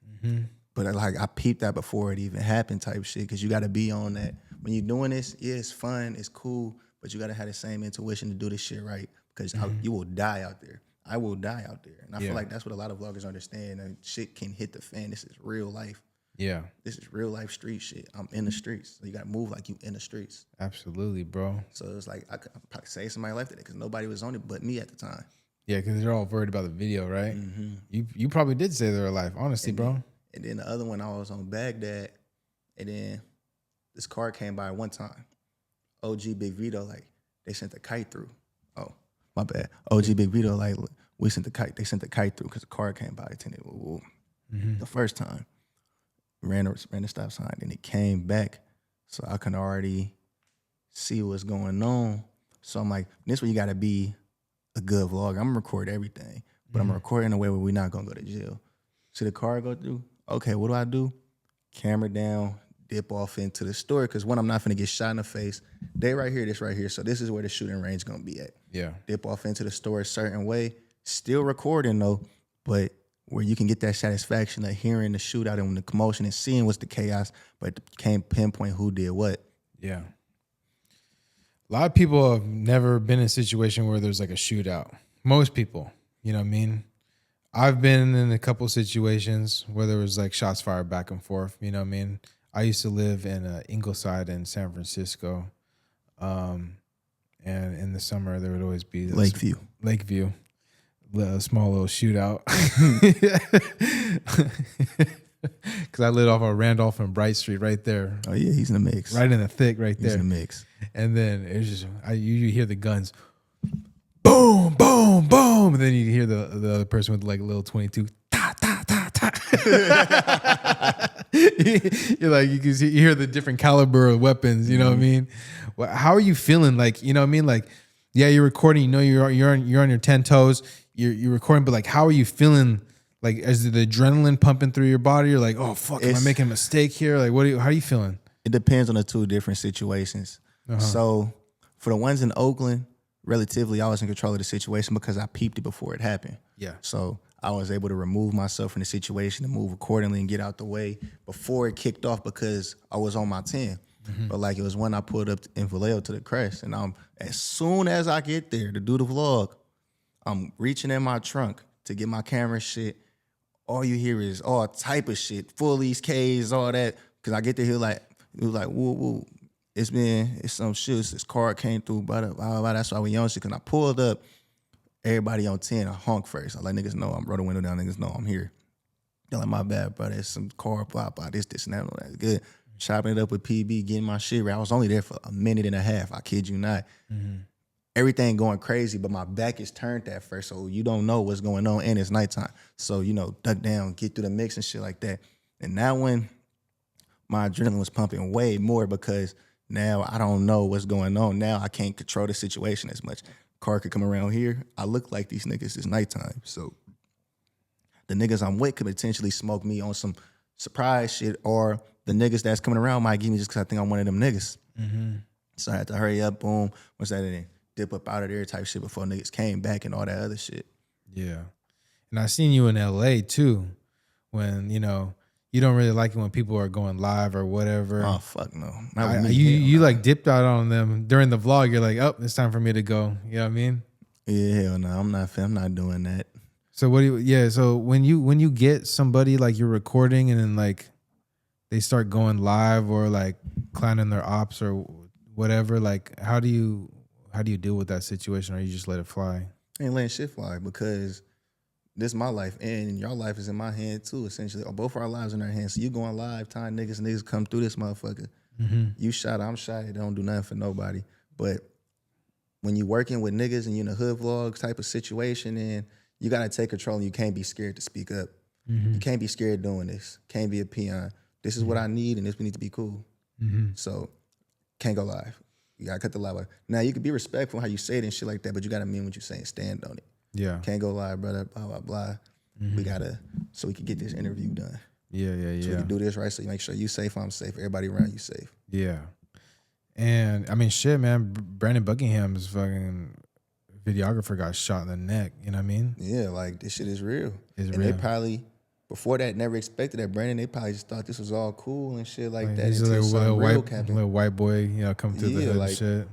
Mm-hmm. But like I peeped that before it even happened type shit, because you got to be on that. When you're doing this, yeah, it's fun, it's cool, but you got to have the same intuition to do this shit right, because you will die out there. I will die out there. And I feel like that's what a lot of vloggers understand. And shit can hit the fan. This is real life. Yeah. This is real life street shit. I'm in the streets. So you got to move like you in the streets. Absolutely, bro. So it's like I could probably save somebody's life today because nobody was on it but me at the time. Yeah, because they're all worried about the video, right? Mm-hmm. You probably did save their life, honestly, bro. And then the other one, I was on Baghdad, and then this car came by one time. OG Big Vito, like, they sent the kite through. Oh, my bad. OG Big Vito, like, we sent the kite. They sent the kite through because the car came by. The first time, ran the stop sign, and it came back, so I can already see what's going on. So I'm like, this where you got to be a good vlogger. I'm going to record everything, but I'm going to record in a way where we're not going to go to jail. See the car go through? Okay, what do? camera down, dip off into the store. Because when I'm not finna get shot in the face, they right here, this right here. So this is where the shooting range gonna be at. Yeah. Dip off into the store a certain way, still recording though, but where you can get that satisfaction of hearing the shootout and the commotion and seeing what's the chaos, but can't pinpoint who did what. Yeah. A lot of people have never been in a situation where there's like a shootout. Most people, you know what I mean? I've been in a couple situations where there was like shots fired back and forth, you know what I mean? I used to live in Ingleside in San Francisco. And in the summer, there would always be this Lakeview, a small little shootout. Because I lived off of Randolph and Bright Street right there. Oh, yeah, he's in the mix. Right in the thick right there. He's in the mix. And then it's just, you hear the guns, boom, boom, boom. And then you hear the other person with like a little 22, ta, ta, ta, ta. You're like, you hear the different caliber of weapons, you know what I mean? Well, how are you feeling? Like, you know what I mean? Like, yeah, you're recording, you know, you're on your 10 toes, you're recording, but like, how are you feeling? Like, is the adrenaline pumping through your body? You're like, oh fuck, am I making a mistake here? Like, how are you feeling? It depends on the two different situations. So for the ones in Oakland, relatively, I was in control of the situation because I peeped it before it happened. Yeah. So I was able to remove myself from the situation and move accordingly and get out the way before it kicked off because I was on my 10. But like it was when I pulled up in Vallejo to the crest, and as soon as I get there to do the vlog, I'm reaching in my trunk to get my camera shit. All you hear is all type of shit, fullies, Ks, all that. Cause I get to hear it was like, woo, woo. It's some shit. This car came through, blah, blah, blah. That's why we on shit. Cause I pulled up, everybody on 10, I honk first. I let niggas know, I'm roll the window down, niggas know I'm here. They're like, my bad, bro. There's some car, blah, blah, this, and that, all that. Good. Chopping it up with PB, getting my shit right. I was only there for a minute and a half. I kid you not. Everything going crazy, but my back is turned at first, so you don't know what's going on, and it's nighttime. So, you know, duck down, get through the mix and shit like that. And now when my adrenaline was pumping way more because now I don't know what's going on. Now I can't control the situation as much. Car could come around here. I look like these niggas. It's nighttime. So the niggas I'm with could potentially smoke me on some surprise shit, or the niggas that's coming around might give me just because I think I'm one of them niggas. So I had to hurry up, boom, what's that in? Dip up out of there type shit before niggas came back and all that other shit. Yeah. And I seen you in LA too, when, you know, you don't really like it when people are going live or whatever. Oh, fuck no. You like dipped out on them during the vlog. You're like, oh, it's time for me to go. You know what I mean? Yeah, hell no. I'm not doing that. So so when you get somebody like you're recording and then like they start going live or like clowning their ops or whatever, like how do you deal with that situation, or you just let it fly? I ain't letting shit fly because this is my life and your life is in my hand too, essentially. Both our lives in our hands. So you going live, time niggas come through this motherfucker. You shot, I'm shot. It don't do nothing for nobody. But when you working with niggas and you in a hood vlog type of situation, and you gotta take control and you can't be scared to speak up. You can't be scared doing this. Can't be a peon. This is what I need and this we need to be cool. So can't go live. You gotta cut the live out. Now you can be respectful how you say it and shit like that, but you gotta mean what you're saying. Stand on it. Yeah. Can't go live, brother. Blah blah blah. We gotta, so we can get this interview done. Yeah. So we can do this right. So you make sure you safe, I'm safe, everybody around you safe. Yeah. And I mean, shit, man. Brandon Buckingham's fucking videographer got shot in the neck. You know what I mean? Yeah, like this shit is real. It's and real. They probably before that never expected that Brandon. They probably just thought this was all cool and shit like that. He's a little white boy, you know, come through the hood and shit.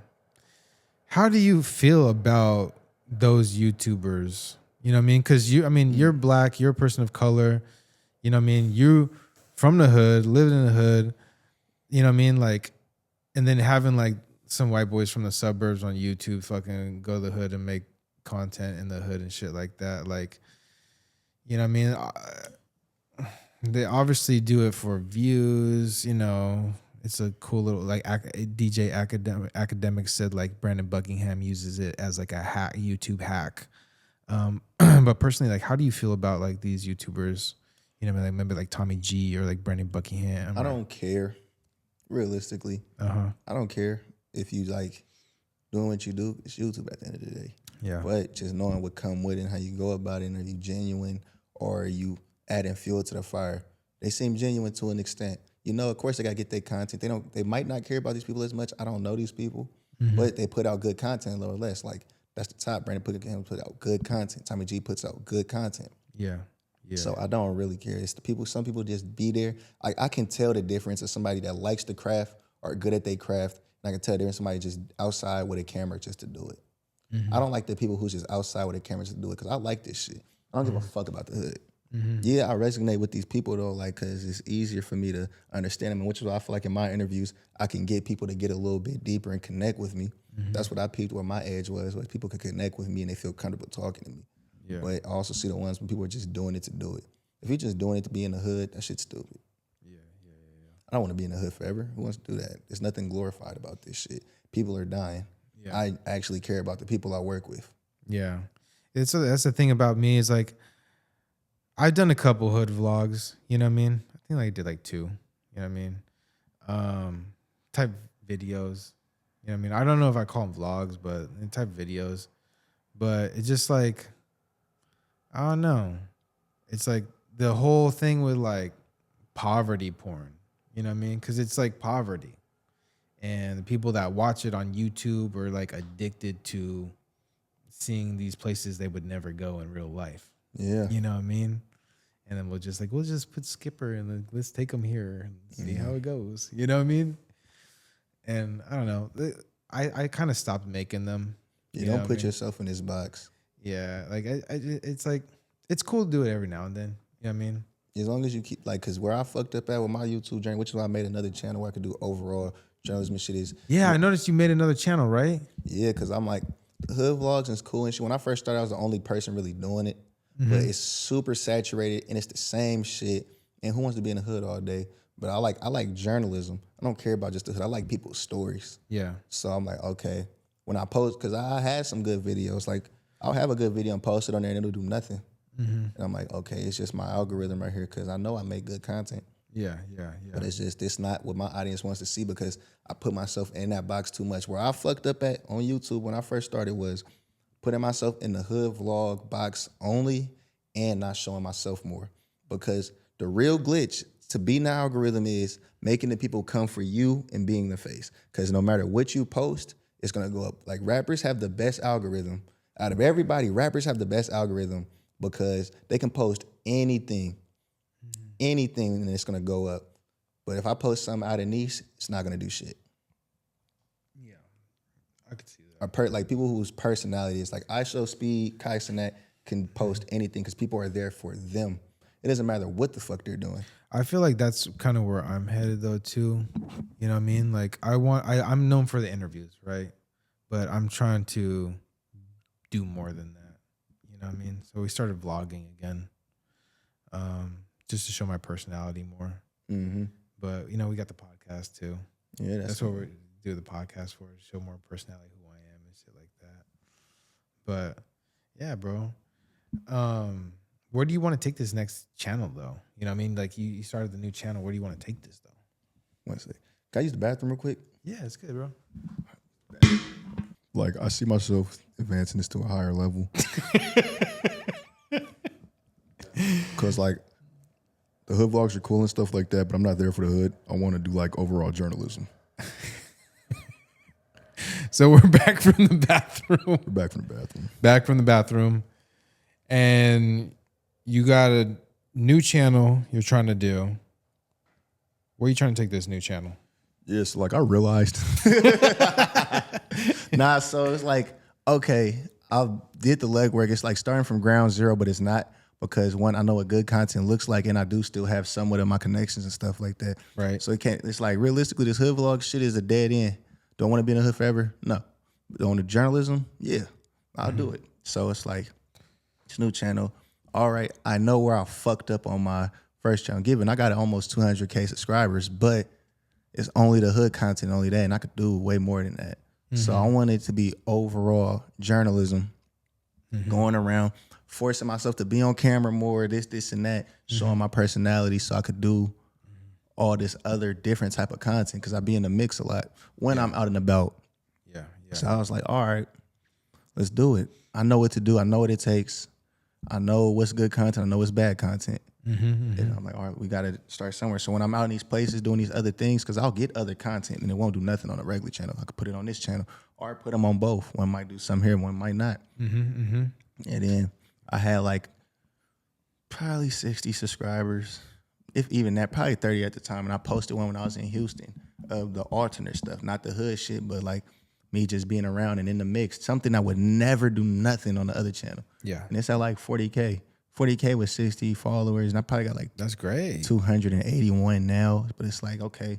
How do you feel about those YouTubers? You know what I mean? Because you're black, you're a person of color. You know what I mean? You from the hood, lived in the hood. You know what I mean? Like, and then having like some white boys from the suburbs on YouTube fucking go to the hood and make content in the hood and shit like that. Like, you know what I mean? They obviously do it for views, you know. It's a cool little, like, DJ Academic said, like, Brandon Buckingham uses it as like a hack, YouTube hack. But personally, like, how do you feel about like these YouTubers? You know, like maybe like Tommy G or like Brandon Buckingham. I don't care, realistically. I don't care if you like doing what you do. It's YouTube at the end of the day. Yeah. But just knowing what come with it and how you go about it, and are you genuine or are you adding fuel to the fire? They seem genuine to an extent. You know, of course they gotta get their content. They might not care about these people as much. I don't know these people, but they put out good content, lower or less. Like that's the top. Brandon put out good content. Tommy G puts out good content. Yeah. Yeah. So I don't really care. It's the people. Some people just be there. I can tell the difference of somebody that likes the craft or good at their craft, and I can tell the difference somebody just outside with a camera just to do it. I don't like the people who's just outside with a camera just to do it because I like this shit. I don't give a fuck about the hood. Yeah, I resonate with these people though, like, cause it's easier for me to understand them, and which is why I feel like in my interviews I can get people to get a little bit deeper and connect with me. That's what I peeped where my edge was, where people could connect with me and they feel comfortable talking to me. Yeah. But I also see the ones when people are just doing it to do it. If you're just doing it to be in the hood, that shit's stupid. Yeah. I don't want to be in the hood forever. Who wants to do that? There's nothing glorified about this shit. People are dying. Yeah. I actually care about the people I work with. Yeah. That's the thing about me is like, I've done a couple hood vlogs, you know what I mean? I think I did like 2, you know what I mean? Type videos, you know what I mean? I don't know if I call them vlogs, but type videos. But it's just like, I don't know. It's like the whole thing with like poverty porn, you know what I mean? Because it's like poverty. And the people that watch it on YouTube are like addicted to seeing these places they would never go in real life. Yeah. You know what I mean? And then we'll just put Skipper and then let's take him here and see how it goes. You know what I mean? And I don't know. I kind of stopped making them. You don't put yourself in this box. Yeah. Like it's like, it's cool to do it every now and then. You know what I mean? As long as you keep, like, because where I fucked up at with my YouTube journey, which is why I made another channel where I could do overall journalism and shit is. Yeah, I noticed you made another channel, right? Yeah, because I'm like, the hood vlogs is cool and shit. When I first started, I was the only person really doing it. But it's super saturated and it's the same shit. And who wants to be in the hood all day? But I like journalism. I don't care about just the hood. I like people's stories. Yeah. So I'm like, okay. When I post, because I had some good videos. Like, I'll have a good video and post it on there and it'll do nothing. And I'm like, okay, it's just my algorithm right here because I know I make good content. Yeah. But it's not what my audience wants to see because I put myself in that box too much. Where I fucked up at on YouTube when I first started was putting myself in the hood vlog box only and not showing myself more. Because the real glitch to be in the algorithm is making the people come for you and being the face. Because no matter what you post, it's going to go up. Like, rappers have the best algorithm. Out of everybody, rappers have the best algorithm because they can post anything, and it's going to go up. But if I post something out of niche, it's not going to do shit. Yeah. I could see that. Like people whose personality is like I Show Speed, Kai Cenat can post anything because people are there for them. It doesn't matter what the fuck they're doing. I feel like that's kind of where I'm headed though too. You know what I mean? Like I'm known for the interviews, right? But I'm trying to do more than that. You know what I mean? So we started vlogging again, just to show my personality more. But you know, we got the podcast too. Yeah, that's what we do the podcast for, to show more personality, who I am and shit like that. But yeah, bro. Where do you want to take this next channel though? You know what I mean? Like you started the new channel. Where do you want to take this though? One second. Can I use the bathroom real quick? Yeah, it's good, bro. Like, I see myself advancing this to a higher level. Because, like, the hood vlogs are cool and stuff like that, but I'm not there for the hood. I want to do, like, overall journalism. So we're back from the bathroom. We're back from the bathroom. Back from the bathroom. And you got a new channel you're trying to do. Where are you trying to take this new channel? Yeah, so, like, I realized. Nah, so it's like, okay, I did the legwork. It's like starting from ground zero, but it's not because, one, I know what good content looks like, and I do still have somewhat of my connections and stuff like that. Right. So it's like, realistically, this hood vlog shit is a dead end. Don't want to be in the hood forever? No. But on the journalism, yeah, I'll do it. So it's like, this new channel, all right, I know where I fucked up on my first channel. Given I got almost 200K subscribers, but it's only the hood content, only that, and I could do way more than that. So I want it to be overall journalism, going around, forcing myself to be on camera more, this, and that, showing my personality so I could do all this other different type of content because I be in the mix a lot when I'm out and about. Yeah. So I was like, all right, let's do it. I know what to do. I know what it takes. I know what's good content. I know what's bad content. And I'm like, all right, we got to start somewhere. So when I'm out in these places doing these other things, because I'll get other content and it won't do nothing on a regular channel. I could put it on this channel or put them on both. One might do something here, one might not. And then I had like probably 60 subscribers, if even that, probably 30 at the time. And I posted one when I was in Houston of the alternate stuff, not the hood shit, but like me just being around and in the mix. Something I would never do nothing on the other channel. Yeah. And it's at like 40K. 40K with 60 followers, and I probably got like That's great. 281 now. But it's like, okay,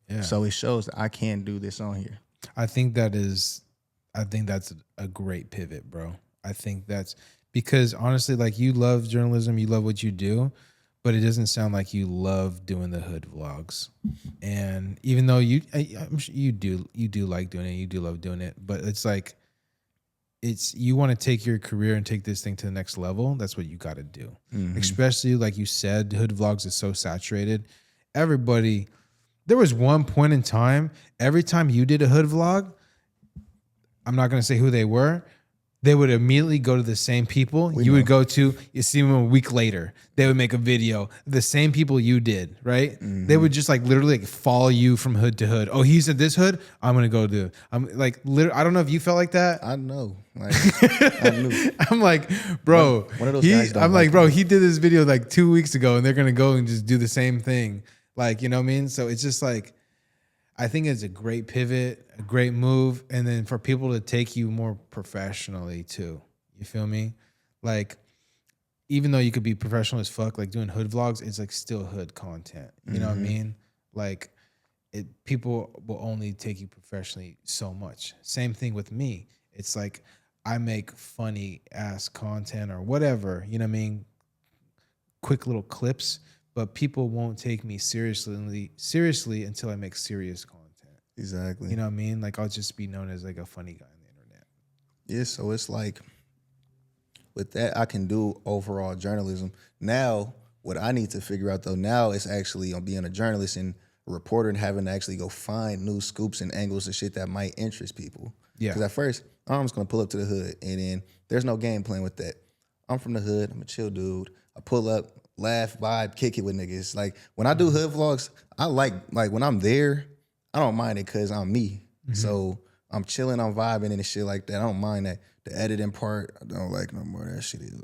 Yeah. so it shows that I can do this on here. I think that's a great pivot, bro. I think that's because honestly, like you love journalism, you love what you do, but it doesn't sound like you love doing the hood vlogs. And even though I'm sure you do like doing it, you do love doing it, but it's like, you want to take your career and take this thing to the next level. That's what you got to do. Especially like you said, hood vlogs is so saturated. There was one point in time, every time you did a hood vlog, I'm not going to say who they were, they would immediately go to the same people you see them a week later. They would make a video. The same people you did, right? They would just like literally like follow you from hood to hood. Oh, he's at this hood. I'm going to go to, I'm like, literally, I don't know if you felt like that. I know. Like, I knew. I'm like, bro, one of those guys don't I'm like, like bro, me. he did this video like 2 weeks ago and they're going to go and just do the same thing. Like, you know what I mean? So it's just like, I think it's a great pivot, a great move. And then for people to take you more professionally too. You feel me? Like, even though you could be professional as fuck, like doing hood vlogs, it's like still hood content. You know what I mean? Like, people will only take you professionally so much. Same thing with me. It's like I make funny ass content or whatever, you know what I mean? Quick little clips, but people won't take me seriously until I make serious content. Exactly. You know what I mean? Like I'll just be known as like a funny guy on the internet. Yeah, so it's like with that, I can do overall journalism. Now, what I need to figure out though now is actually on being a journalist and a reporter and having to actually go find new scoops and angles and shit that might interest people. Yeah. Because at first, I'm just gonna pull up to the hood and then there's no game plan with that. I'm from the hood, I'm a chill dude. I pull up, laugh, vibe, kick it with niggas. Like when I do hood vlogs, I like when I'm there, I don't mind it because I'm me. So I'm chilling, I'm vibing and shit like that. I don't mind that. The editing part, I don't like no more. That shit is.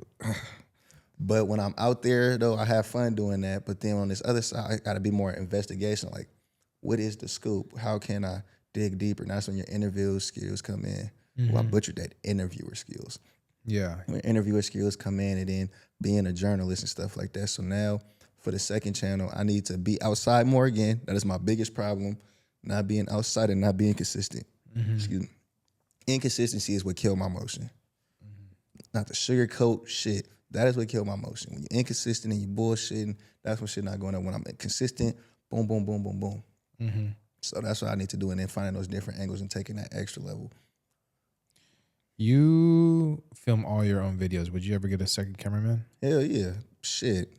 But when I'm out there, though, I have fun doing that. But then on this other side, I got to be more investigation. Like, what is the scoop? How can I dig deeper? And that's when your interview skills come in. Well, I butchered that, interviewer skills. Yeah. When interviewer skills come in and then being a journalist and stuff like that. So now for the second channel, I need to be outside more again. That is my biggest problem, not being outside and not being consistent. Excuse me. Inconsistency is what killed my motion. Not the sugarcoat shit. That is what killed my motion. When you're inconsistent and you're bullshitting, that's when shit not going on. When I'm consistent, boom, boom, boom, boom, boom. So that's what I need to do, and then finding those different angles and taking that extra level. You film all your own videos. Would you ever get a second cameraman? Hell yeah. Shit.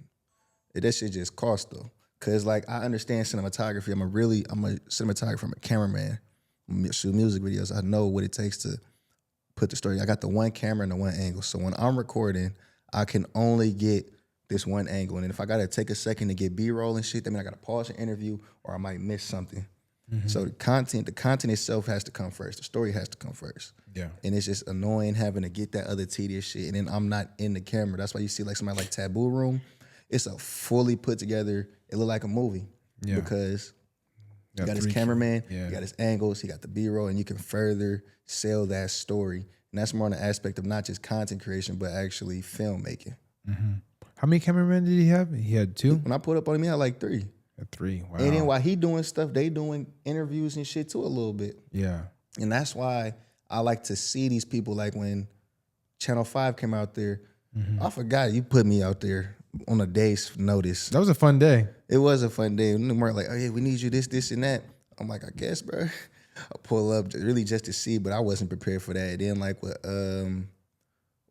That shit just cost though. Cause like I understand cinematography. I'm a cinematographer, I'm a cameraman. I shoot music videos. I know what it takes to put the story. I got the one camera and the one angle. So when I'm recording, I can only get this one angle. And if I gotta take a second to get B-roll and shit, that means I gotta pause the interview or I might miss something. So the content itself has to come first. The story has to come first. Yeah. And it's just annoying having to get that other tedious shit. And then I'm not in the camera. That's why you see like somebody like Taboo Room. It's a fully put together, it look like a movie. Yeah. Because you got his cameraman, you got his angles, he got the B-roll, and you can further sell that story. And that's more on the aspect of not just content creation, but actually filmmaking. How many cameramen did he have? He had 2? When I put up on him, he had like 3. 3, wow. And then while he doing stuff, they doing interviews and shit too a little bit. Yeah. And that's why I like to see these people, like when Channel 5 came out there, I forgot you put me out there on a day's notice. That was a fun day. It was a fun day. And we're like, oh yeah, we need you this, and that. I'm like, I guess, bro. I pull up really just to see, but I wasn't prepared for that. And then like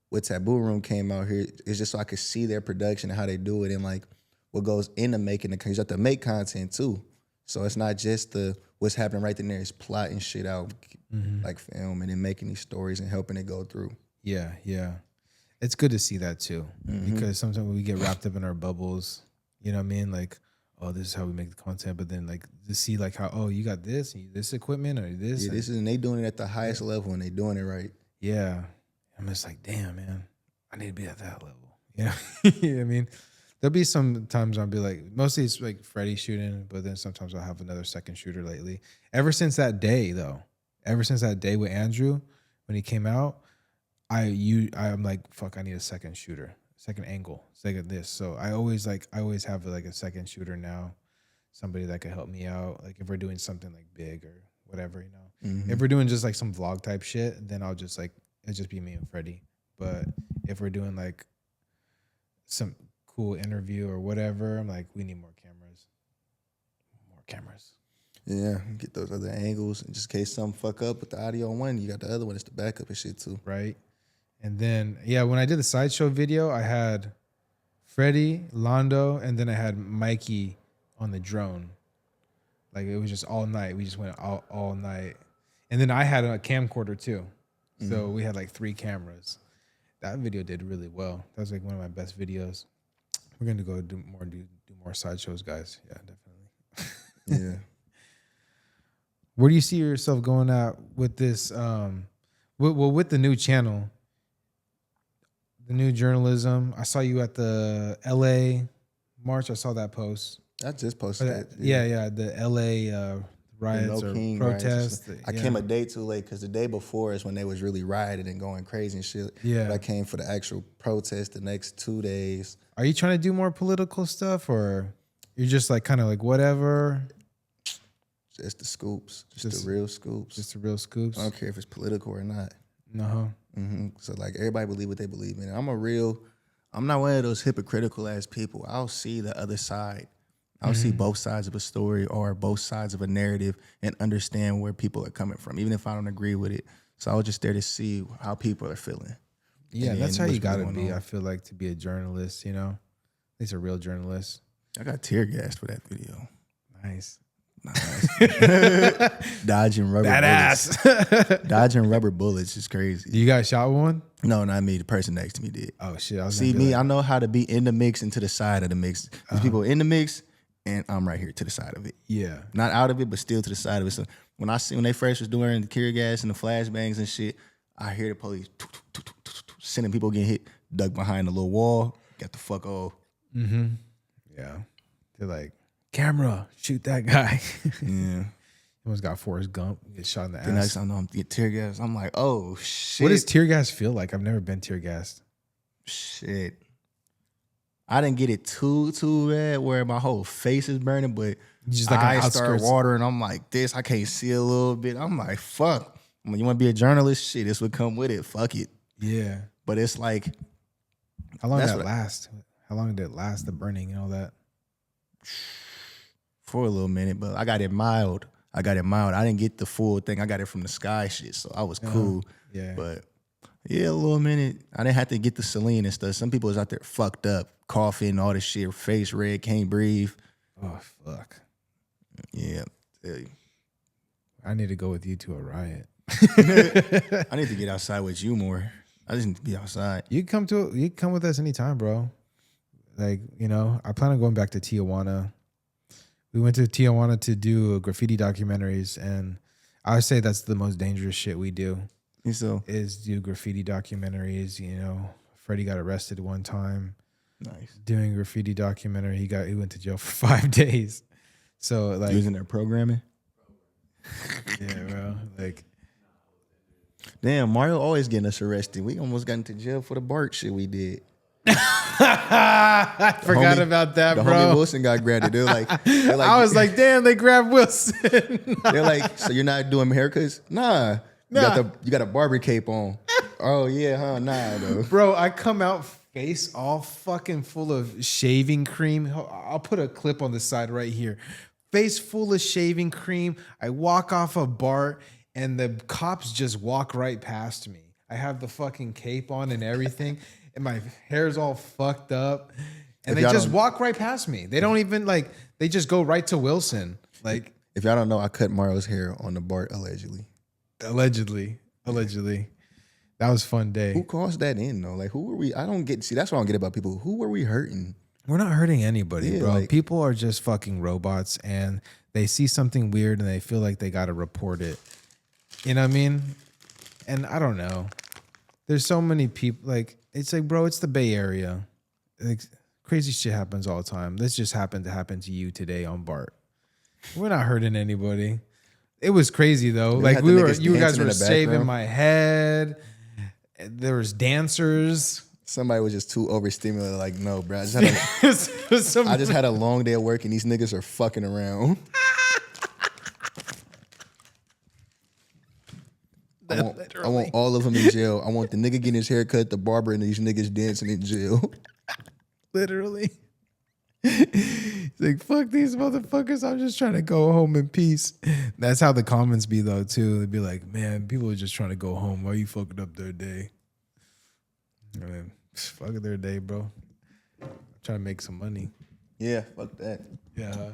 what Taboo Room came out here, it's just so I could see their production and how they do it and like what goes into making the, because you have to make content too. So it's not just what's happening right then there. It's plotting shit out, like film, and then making these stories and helping it go through. Yeah, yeah. it's good to see that too, because sometimes we get wrapped up in our bubbles. You know what I mean? Like, oh, this is how we make the content, but then like to see like how, oh, you got this and this equipment or this. Yeah, this is, and they doing it at the highest level, and they doing it right. Yeah, I'm just like, damn, man, I need to be at that level. Yeah, you know what I mean? There'll be some times I'll be like, mostly it's like Freddie shooting, but then sometimes I'll have another second shooter lately. Ever since that day with Andrew, when he came out, I'm like, fuck, I need a second shooter, second angle, second this. So I always have like a second shooter now, somebody that could help me out. Like if we're doing something like big or whatever, you know. If we're doing just like some vlog type shit, then it'll just be me and Freddie. But if we're doing like some cool interview or whatever, I'm like, we need more cameras. Yeah, get those other angles, and just in case something fuck up with the audio on one, you got the other one. It's the backup and shit too. Right. And then, yeah, when I did the sideshow video, I had Freddie, Londo, and then I had Mikey on the drone. Like, it was just all night. We just went all night. And then I had a camcorder, too. So we had, like, 3 cameras. That video did really well. That was, like, one of my best videos. We're going to go do more sideshows, guys. Yeah, definitely. Yeah. Where do you see yourself going at with this, with the new channel? The new journalism. I saw you at the LA March. I saw that post. I just posted that. Yeah. The LA riots or protests. I came a day too late because the day before is when they was really rioting and going crazy and shit. Yeah. But I came for the actual protest the next 2 days. Are you trying to do more political stuff, or you're just like kind of like whatever? Just the scoops. Just the real scoops. Just the real scoops. I don't care if it's political or not. No. So like everybody believe what they believe in. I'm not one of those hypocritical ass people. I'll see the other side. I'll see both sides of a story or both sides of a narrative and understand where people are coming from, even if I don't agree with it. So I was just there to see how people are feeling. Yeah, that's how you gotta be. I feel like to be a journalist, you know, at least a real journalist. I got tear gassed for that video. Nice. Dodging rubber bullets. Dodging rubber bullets is crazy. You guys shot one? No, not me. The person next to me did. Oh shit! I know how to be in the mix and to the side of the mix. There's people in the mix, and I'm right here to the side of it. Yeah, not out of it, but still to the side of it. So when they first was doing the tear gas and the flashbangs and shit, I hear the police sending people getting hit, duck behind the little wall, got the fuck off. Yeah, they're like, camera, shoot that guy. Yeah. Almost got Forrest Gump, get shot in the ass. The next time I'm get tear gas, I'm like, oh shit. What does tear gas feel like? I've never been tear gassed. Shit. I didn't get it too bad where my whole face is burning, but just like I start watering. I'm like this. I can't see a little bit. I'm like, fuck. When you want to be a journalist, shit, this would come with it. Fuck it. Yeah. But it's like, how long did that last? How long did it last? The burning and all that. For a little minute, but I got it mild. I didn't get the full thing. I got it from the sky shit, so I was cool. Yeah. But yeah, a little minute. I didn't have to get the saline and stuff. Some people was out there fucked up, coughing, all this shit, face red, can't breathe. Oh, fuck. Yeah. Tell you. I need to go with you to a riot. I need to get outside with you more. I just need to be outside. You can come with us anytime, bro. Like, you know, I plan on going back to Tijuana. We went to Tijuana to do graffiti documentaries, and I would say that's the most dangerous shit we do. So is do graffiti documentaries. You know, Freddie got arrested one time. Nice. Doing graffiti documentary. He went to jail for 5 days. So like using their programming. Yeah, bro. Like, damn, Mario always getting us arrested. We almost got into jail for the bark shit we did. I forgot about that, the bro. Homie Wilson got grabbed. They're like, I was like, damn, they grabbed Wilson. They're like, so you're not doing haircuts? Nah. You got a barber cape on. Oh yeah, huh? Nah, though. Bro, I come out face all fucking full of shaving cream. I'll put a clip on the side right here. Face full of shaving cream. I walk off a BART and the cops just walk right past me. I have the fucking cape on and everything. And my hair's all fucked up. And they just walk right past me. They don't even they just go right to Wilson. Like, if y'all don't know, I cut Mario's hair on the BART allegedly. Allegedly. That was a fun day. Who caused that in though? Like, who were we? I don't get. See, that's what I don't get about people. Who were we hurting? We're not hurting anybody, Yeah, bro. like- People are just fucking robots, and they see something weird and they feel like they got to report it. You know what I mean? And I don't know. There's so many people. Like, it's like, bro, it's the Bay Area. Like, crazy shit happens all the time. This just happened to happen to you today on BART. We're not hurting anybody. It was crazy though. Like you guys were saving my head. There was dancers. Somebody was just too overstimulated. Like, no, bro. I just had a long day at work, and these niggas are fucking around. I want all of them in jail. I want the nigga getting his hair cut, the barber, and these niggas dancing in jail. Literally. It's like, fuck these motherfuckers. I'm just trying to go home in peace. That's how the comments be though too. They'd be like, man, people are just trying to go home. Why are you fucking up their day? I mean, fuck their day, bro. I'm trying to make some money. Yeah, fuck that. Yeah.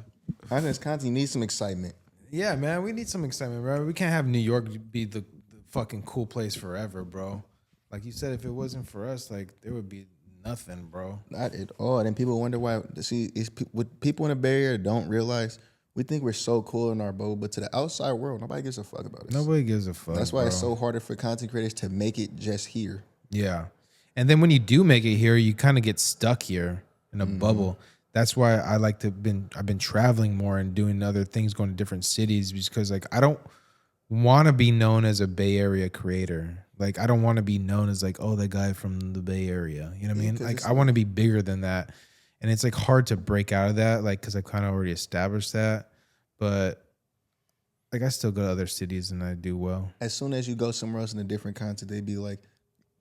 Honest content needs some excitement. Yeah, man, we need some excitement, bro. We can't have New York be the fucking cool place forever, bro. Like you said, if it wasn't for us, like there would be nothing, bro. Not at all. And people wonder why. See, it's what people in the Bay Area don't realize. We think we're so cool in our boat, but to the outside world, nobody gives a fuck about us. Nobody gives a fuck. That's why bro. it's so harder for content creators to make it just here. Yeah. And then when you do make it here, you kind of get stuck here in a bubble. That's why I like to I've been traveling more and doing other things, going to different cities, because like I don't want to be known as a Bay Area creator. Like I don't want to be known as like, oh, that guy from the Bay Area. You know what I mean? Like I want to be bigger than that. And it's like hard to break out of that, like because I kind of already established that. But like I still go to other cities and I do well. As soon as you go somewhere else in a different content, they be like,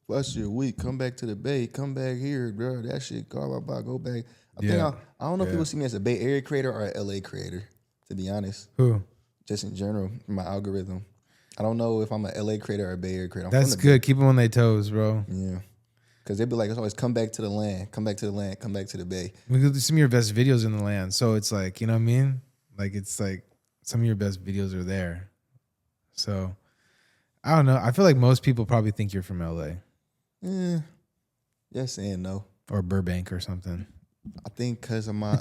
"What's your week? Come back to the Bay. Come back here, bro. That shit. Blah blah blah. Go back." I don't know if people see me as a Bay Area creator or a LA creator. To be honest, Who? Just in general, my algorithm. I don't know if I'm a LA creator or a Bay Area creator. That's good. Keep them on their toes, bro. Yeah. Because they'd be like, it's always come back to the land, come back to the land, come back to the Bay. Some of your best videos in the land. So it's like, you know what I mean? Like, it's like some of your best videos are there. So I don't know. I feel like most people probably think you're from LA. Yeah. Yes and no. Or Burbank or something. I think because of my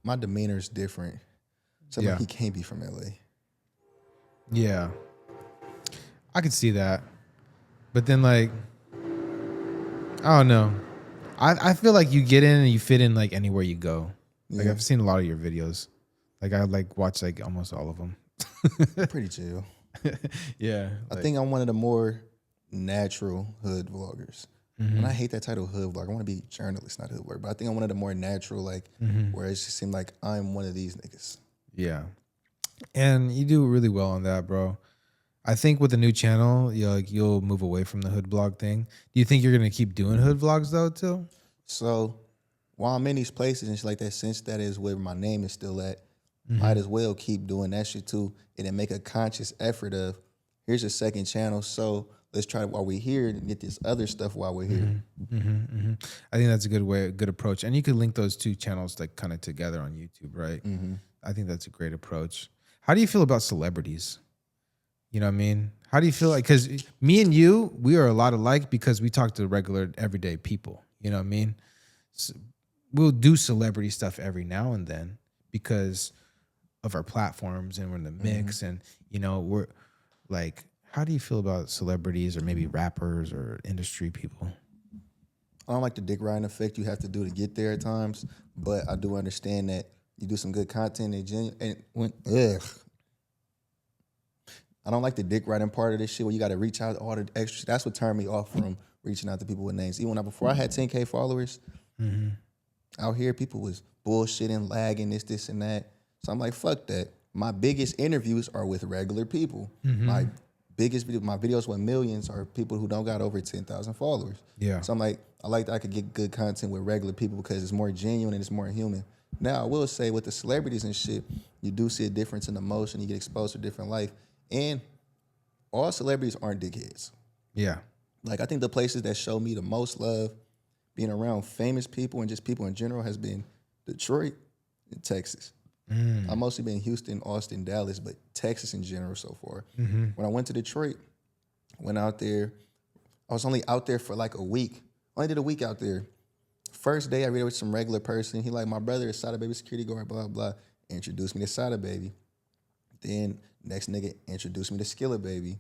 my demeanor is different. So like he can't be from LA. Yeah. I could see that. But then like, I don't know. I feel like you get in and you fit in like anywhere you go. Like I've seen a lot of your videos. Like I like watch like almost all of them. Pretty chill. Yeah. I think I'm one of the more natural hood vloggers. And I hate that title, hood vlog. I want to be journalist, not hood vlogger. But I think I'm one of the more natural, like, where it just seemed like I'm one of these niggas. Yeah. And you do really well on that, bro. I think with the new channel, you'll move away from the hood vlog thing. Do you think you're gonna keep doing hood vlogs though, too? So while I'm in these places and shit like that, since that is where my name is still at, might as well keep doing that shit too, and then make a conscious effort of here's a second channel, so let's try while we're here and get this other stuff while we're here. I think that's a good approach. And you could link those two channels like kind of together on YouTube, right? I think that's a great approach. How do you feel about celebrities? You know what I mean? How do you feel like, because me and you, we are a lot alike because we talk to regular everyday people. You know what I mean? So we'll do celebrity stuff every now and then because of our platforms and we're in the mix and, you know, we're like, how do you feel about celebrities or maybe rappers or industry people? I don't like the dick riding effect you have to do to get there at times, but I do understand that you do some good content I don't like the dick riding part of this shit where you got to reach out to all the extra. That's what turned me off from reaching out to people with names. Even before I had 10K followers, out here people was bullshitting, lagging, this, and that. So I'm like, fuck that. My biggest interviews are with regular people. My videos with millions are people who don't got over 10,000 followers. Yeah. So I'm like, I like that I could get good content with regular people because it's more genuine and it's more human. Now, I will say with the celebrities and shit, you do see a difference in emotion. You get exposed to a different life. And all celebrities aren't dickheads. Yeah. Like, I think the places that show me the most love being around famous people and just people in general has been Detroit and Texas. I've mostly been Houston, Austin, Dallas, but Texas in general so far. When I went to Detroit, went out there, was only out there for like a week. Only did a week out there. First day, I read it with some regular person. He like, my brother is Sada Baby security guard, blah, blah. Introduced me to Sada Baby. Then next nigga introduced me to Skilla Baby.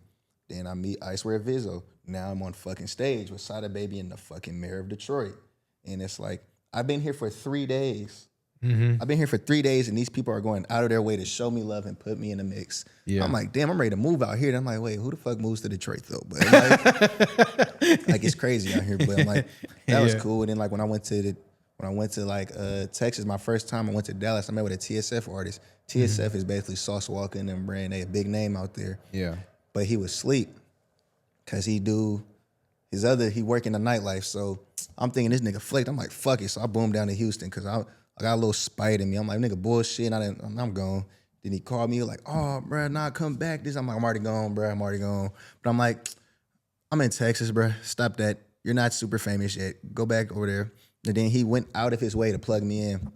Then I meet Icewear Vizzo. Now I'm on fucking stage with Sada Baby and the fucking mayor of Detroit. And it's like, I've been here for 3 days. I've been here for 3 days and these people are going out of their way to show me love and put me in the mix. Yeah. I'm like, damn, I'm ready to move out here. And I'm like, wait, who the fuck moves to Detroit though? But like it's crazy out here. But I'm like, that was cool. And then like when I went to Texas, my first time I went to Dallas, I met with a TSF artist. TSF is basically Sauce Walker and them brand. They a big name out there. Yeah. But he was asleep because he work in the nightlife. So I'm thinking this nigga flaked. I'm like, fuck it. So I boomed down to Houston because I got a little spite in me. I'm like, nigga, bullshit. I'm gone. Then he called me like, oh, bro, nah, come back. I'm like, I'm already gone, bro. I'm already gone. But I'm like, I'm in Texas, bro. Stop that. You're not super famous yet. Go back over there. And then he went out of his way to plug me in.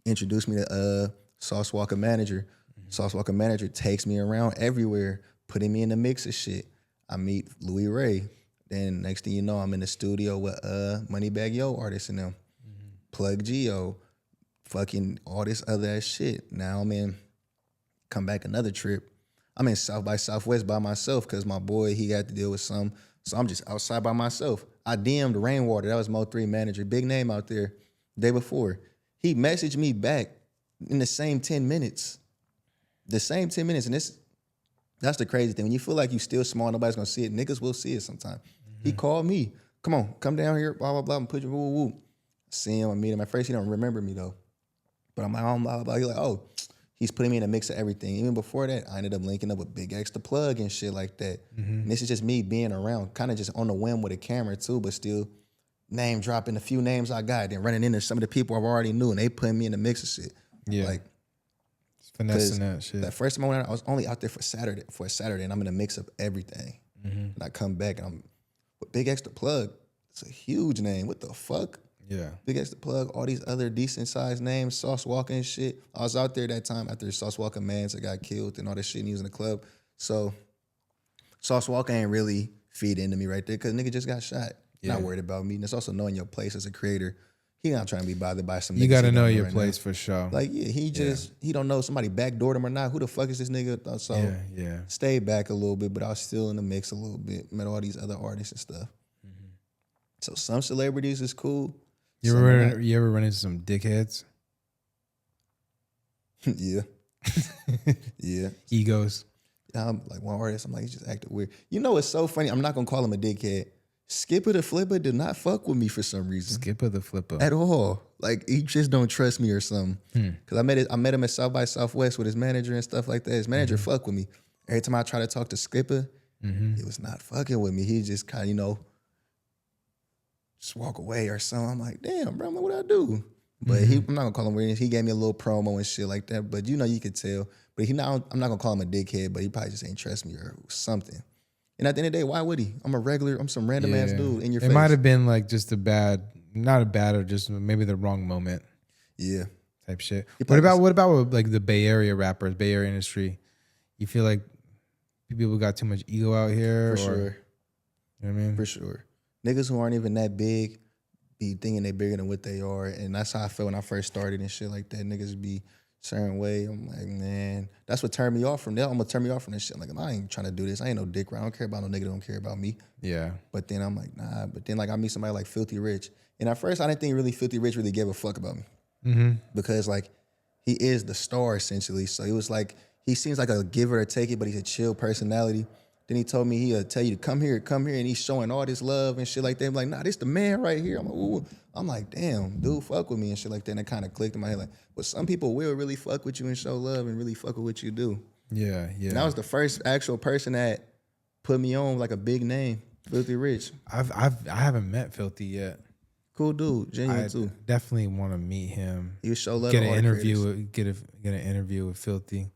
Introduced me to Sauce Walker manager. Sauce Walker manager takes me around everywhere, putting me in the mix of shit. I meet Louis Ray. Then next thing you know, I'm in the studio with Moneybagg Yo artists and them. Plug Geo, fucking all this other ass shit. Now I'm in, come back another trip. I'm in South by Southwest by myself because my boy, he got to deal with some. So I'm just outside by myself. I DM'd Rainwater, that was Mo3 manager, big name out there, day before. He messaged me back in the same 10 minutes. The same 10 minutes. And that's the crazy thing. When you feel like you still small, nobody's gonna see it, niggas will see it sometime. He called me, come on, come down here, blah, blah, blah, and put your woo, woo. See him, I meet him. At first, he don't remember me though. But I'm like, oh, blah, blah, blah. He's like, oh, he's putting me in a mix of everything. Even before that, I ended up linking up with Big X the Plug and shit like that. And this is just me being around, kind of just on the whim with a camera too, but still name dropping a few names I got, then running into some of the people I've already knew, and they putting me in the mix of shit. Yeah. Like, finessing that shit. That first time I was only out there for a Saturday, and I'm in a mix of everything. And I come back, and I'm with Big X the Plug. It's a huge name. What the fuck? Yeah. Big X the Plug, all these other decent sized names, Sauce Walker and shit. I was out there that time after Sauce Walker Mans got killed and all this shit, and he was in the club. So Sauce Walker ain't really feed into me right there because nigga just got shot. Not worried about me. And it's also knowing your place as a creator. He not trying to be bothered by some niggas. You got to know your place for sure. Like, yeah, he don't know somebody backdoored him or not. Who the fuck is this nigga? So stayed back a little bit, but I was still in the mix a little bit. Met all these other artists and stuff. So some celebrities is cool. You ever run into some dickheads? Yeah. Yeah. Egos. I'm like one artist, I'm like, he just acted weird. You know what's so funny? I'm not gonna call him a dickhead. Skipper the Flipper did not fuck with me for some reason. Skipper the Flipper. At all. Like, he just don't trust me or something. Because I met him at South by Southwest with his manager and stuff like that. His manager fuck with me. Every time I try to talk to Skipper, he was not fucking with me. He just kind of, just walk away or something. I'm like, damn, bro, what I do? But I'm not gonna call him weird. He gave me a little promo and shit like that. But you could tell. But I'm not gonna call him a dickhead, but he probably just ain't trust me or something. And at the end of the day, why would he? I'm some random ass dude in your face. It might have been like just not a bad or just maybe the wrong moment. Yeah. Type shit. What about like the Bay Area rappers, Bay Area industry? You feel like people got too much ego out here? For sure. You know what I mean? For sure. Niggas who aren't even that big be thinking they bigger than what they are. And that's how I felt when I first started and shit like that. Niggas be certain way. I'm like, man, that's what turned me off from that. I'm gonna turn me off from this shit. I'm like, I ain't trying to do this. I ain't no dick round. I don't care about no nigga that don't care about me. Yeah. But then I'm like, nah. But then like I meet somebody like Filthy Rich. And at first I didn't think really Filthy Rich really gave a fuck about me. Because like he is the star essentially. So it was like, he seems like a give it or take it, but he's a chill personality. Then he told me he'll tell you to come here, and he's showing all this love and shit like that. I'm like, nah, this the man right here. I'm like, ooh. I'm like, damn, dude, fuck with me and shit like that. And it kind of clicked in my head, like, but some people will really fuck with you and show love and really fuck with what you do. Yeah, yeah. And that was the first actual person that put me on like a big name, Filthy Rich. I haven't met Filthy yet. Cool dude, genuine too. Definitely want to meet him. He would show love. Get an interview. Get an interview with Filthy.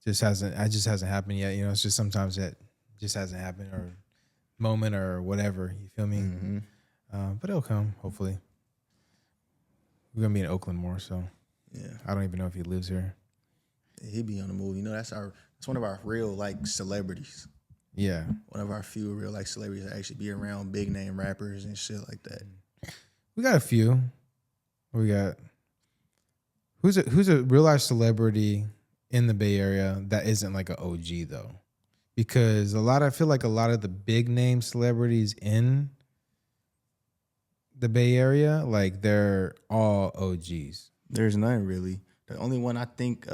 Just hasn't happened yet. It's just sometimes that just hasn't happened or moment or whatever. You feel me? But it'll come, hopefully. We're gonna be in Oakland more, so yeah. I don't even know if he lives here. He'd be on the move. That's one of our real like celebrities. Yeah. One of our few real like celebrities that actually be around big name rappers and shit like that. We got a few. We got who's a real life celebrity in the Bay Area that isn't like an OG though, because I feel like a lot of the big name celebrities in the Bay Area, like they're all OGs. There's none really. The only one I think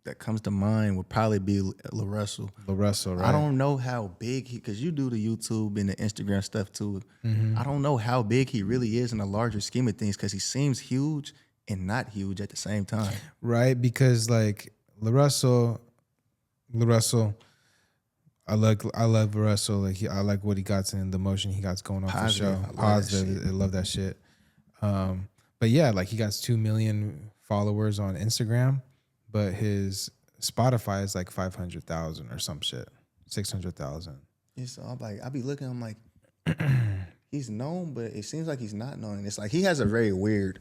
that comes to mind would probably be Lil Russell. Lil Russell, right? I don't know how big because you do the YouTube and the Instagram stuff too. I don't know how big he really is in a larger scheme of things because he seems huge and not huge at the same time. Right, because like Lil Russell, I love Russell. Like I like what he got in the motion he got going on Positive. for the show. I love that Positive. shit. I love that shit. But yeah, like he got 2 million followers on Instagram, but his Spotify is like 500,000 or some shit, 600,000. Yeah, so I'm like, I be looking, I'm like, he's known, but it seems like he's not known. And it's like he has a very weird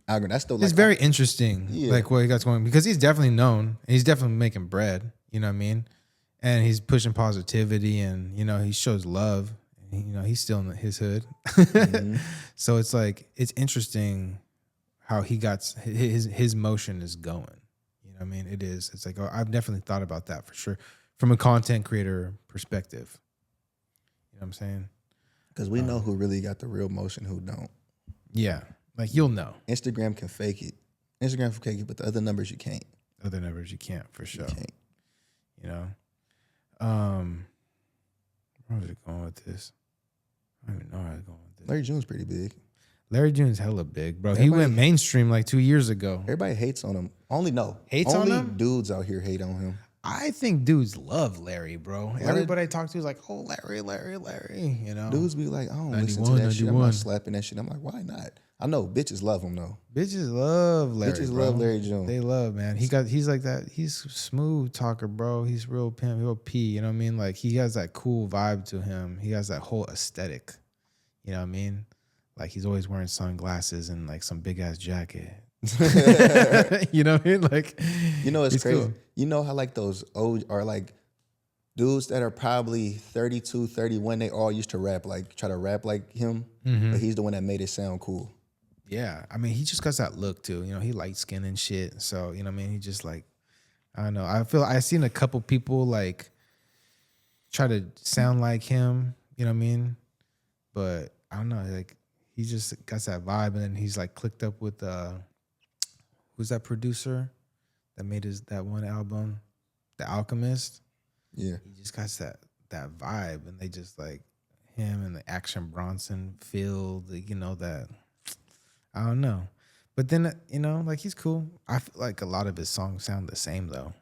algorithm. That's the like It's very interesting, Yeah. like what he got going, because he's definitely known. He's definitely making bread. You know what I mean? And he's pushing positivity, and you know he shows love. And, you know he's still in his hood, so it's like it's interesting how he got his motion is going. You know what I mean? It is. It's like, oh, I've definitely thought about that for sure from a content creator perspective. You know what I'm saying? because we know who really got the real motion, who don't. Yeah, like you'll know. Instagram can fake it. Instagram can fake it, but the other numbers you can't. Other numbers you can't for sure. You can't. You know, where was it going with this? I don't even know where I was going with this. Larry June's pretty big. Larry June's hella big, bro. He Everybody- went mainstream like 2 years ago. Everybody hates on him. Hates on only him? dudes out here hate on him. I think dudes love Larry, bro. Everybody I talk to is like, oh, Larry. You know, Dudes be like, I don't listen to 91, that shit. I'm 91. not slapping that shit. I'm like, why not? I know bitches love him though. bitches love Larry. Bitches bro. love Larry June. They love, man. He's like that. He's smooth talker, bro. He's real pimp, real P. You know what I mean? Like he has that cool vibe to him. He has that whole aesthetic. You know what I mean? Like he's always wearing sunglasses and like some big ass jacket. You know what I mean? Like, You know, it's he's crazy. cool. You know how like those old are like dudes that are probably 32, 31, they all used to rap, like try to rap like him, but he's the one that made it sound cool. Yeah, I mean, he just got that look too. You know, he light skin and shit. So you know, what I mean, he just like, I don't know. I seen a couple people like try to sound like him. You know what I mean? But I don't know. Like he just got that vibe, and then he's like clicked up with who's that producer that made that one album, The Alchemist. Yeah. He just got that vibe, and they just like him and the Action Bronson feel. You know that. I don't know. But then, you know, like he's cool. I feel like a lot of his songs sound the same though.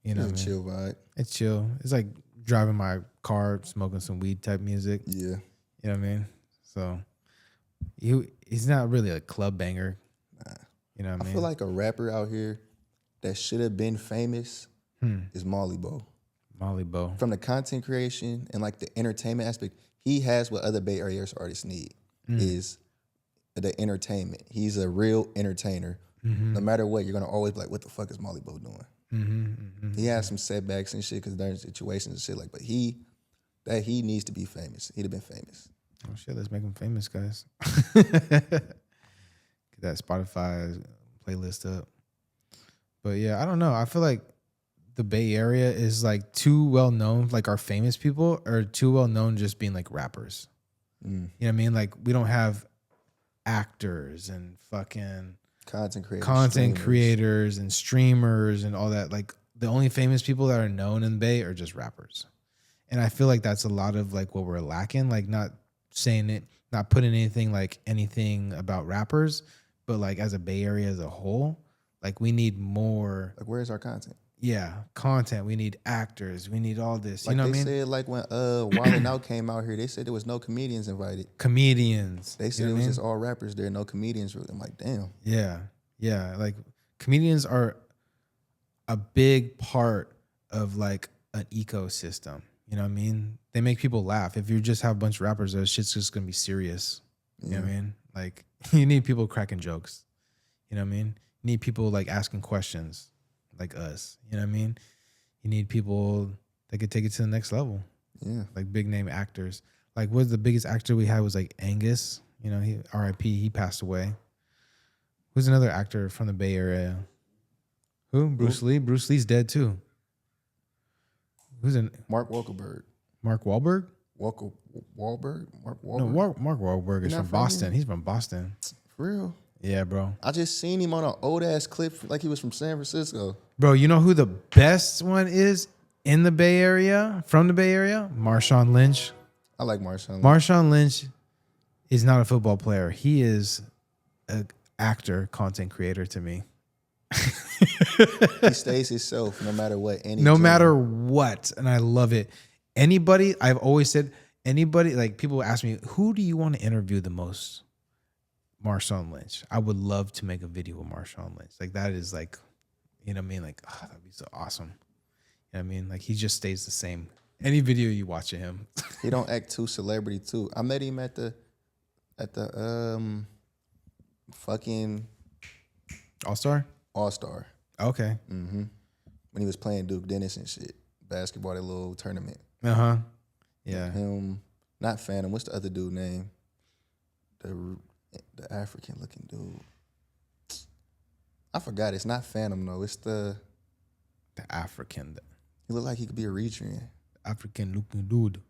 You know, It's what I a mean? chill vibe. It's chill. It's like driving my car, smoking some weed type music. Yeah. You know what I mean? So he's not really a club banger. Nah. You know what I I mean? feel like a rapper out here that should have been famous is Molly Bo. Molly Bo. From the content creation and like the entertainment aspect, he has what other Bay Area artists need is the entertainment. He's a real entertainer. No matter what, you're gonna always be like, what the fuck is Molly Bo doing? He has some setbacks and shit because there's situations and shit like, but he needs to be famous. He'd have been famous. Oh shit, let's make him famous, guys. Get that Spotify playlist up. But yeah, I don't know. I feel like the Bay Area is like too well known, like our famous people are too well known just being like rappers. You know what I mean? Like we don't have actors and fucking content creators and streamers and all that. Like the only famous people that are known in the Bay are just rappers. And I feel like that's a lot of like what we're lacking, like not saying it, not putting anything about rappers, but like as a Bay Area as a whole, like we need more. Like, where's our content? Yeah, content. We need actors. We need all this. Like you know what I they mean? said, like when Wild Out came out here, they said there was no comedians invited. Comedians. They said you know it what was I mean? just all rappers there, no comedians. I'm like, damn. Yeah. Like comedians are a big part of like an ecosystem. You know what I mean? They make people laugh. If you just have a bunch of rappers, that shit's just gonna be serious. You know what I mean? Like you need people cracking jokes. You know what I mean? You need people like asking questions like us. You know what I mean? You need people that could take it to the next level. Yeah. Like big name actors. Like what the biggest actor we had was like Angus. You know, he R.I.P. He passed away. Who's another actor from the Bay Area? Who? Bruce Lee. Bruce Lee's dead too. Who's in Mark Wahlberg. Mark Wahlberg? Wahlberg? Mark Wahlberg? No, Mark Wahlberg is You're not from from Boston. here? He's from Boston. For real? Yeah, bro. I just seen him on an old ass clip like he was from San Francisco. Bro, you know who the best one is in the Bay Area? From the Bay Area? Marshawn Lynch. I like Marshawn. Marshawn Lynch is not a football player. He is an actor, content creator to me. He stays himself no matter what. No matter what. And I love it. Anybody, I've always said, anybody, like people ask me, who do you want to interview the most? Marshawn Lynch. I would love to make a video with Marshawn Lynch. Like that is like, you know what I mean? Like, oh, that'd be so awesome. You know what I mean? Like he just stays the same. Any video you watch of him. He don't act too celebrity too. I met him at the fucking All-Star? All-Star. Okay. Mm-hmm. When he was playing Duke Dennis and shit. Basketball, that little tournament. Uh-huh. Yeah. Him, not Phantom. What's the other dude name? The African looking dude. I forgot. It's not Phantom though. It's the African. He look like he could be a Eritrean. African looking dude.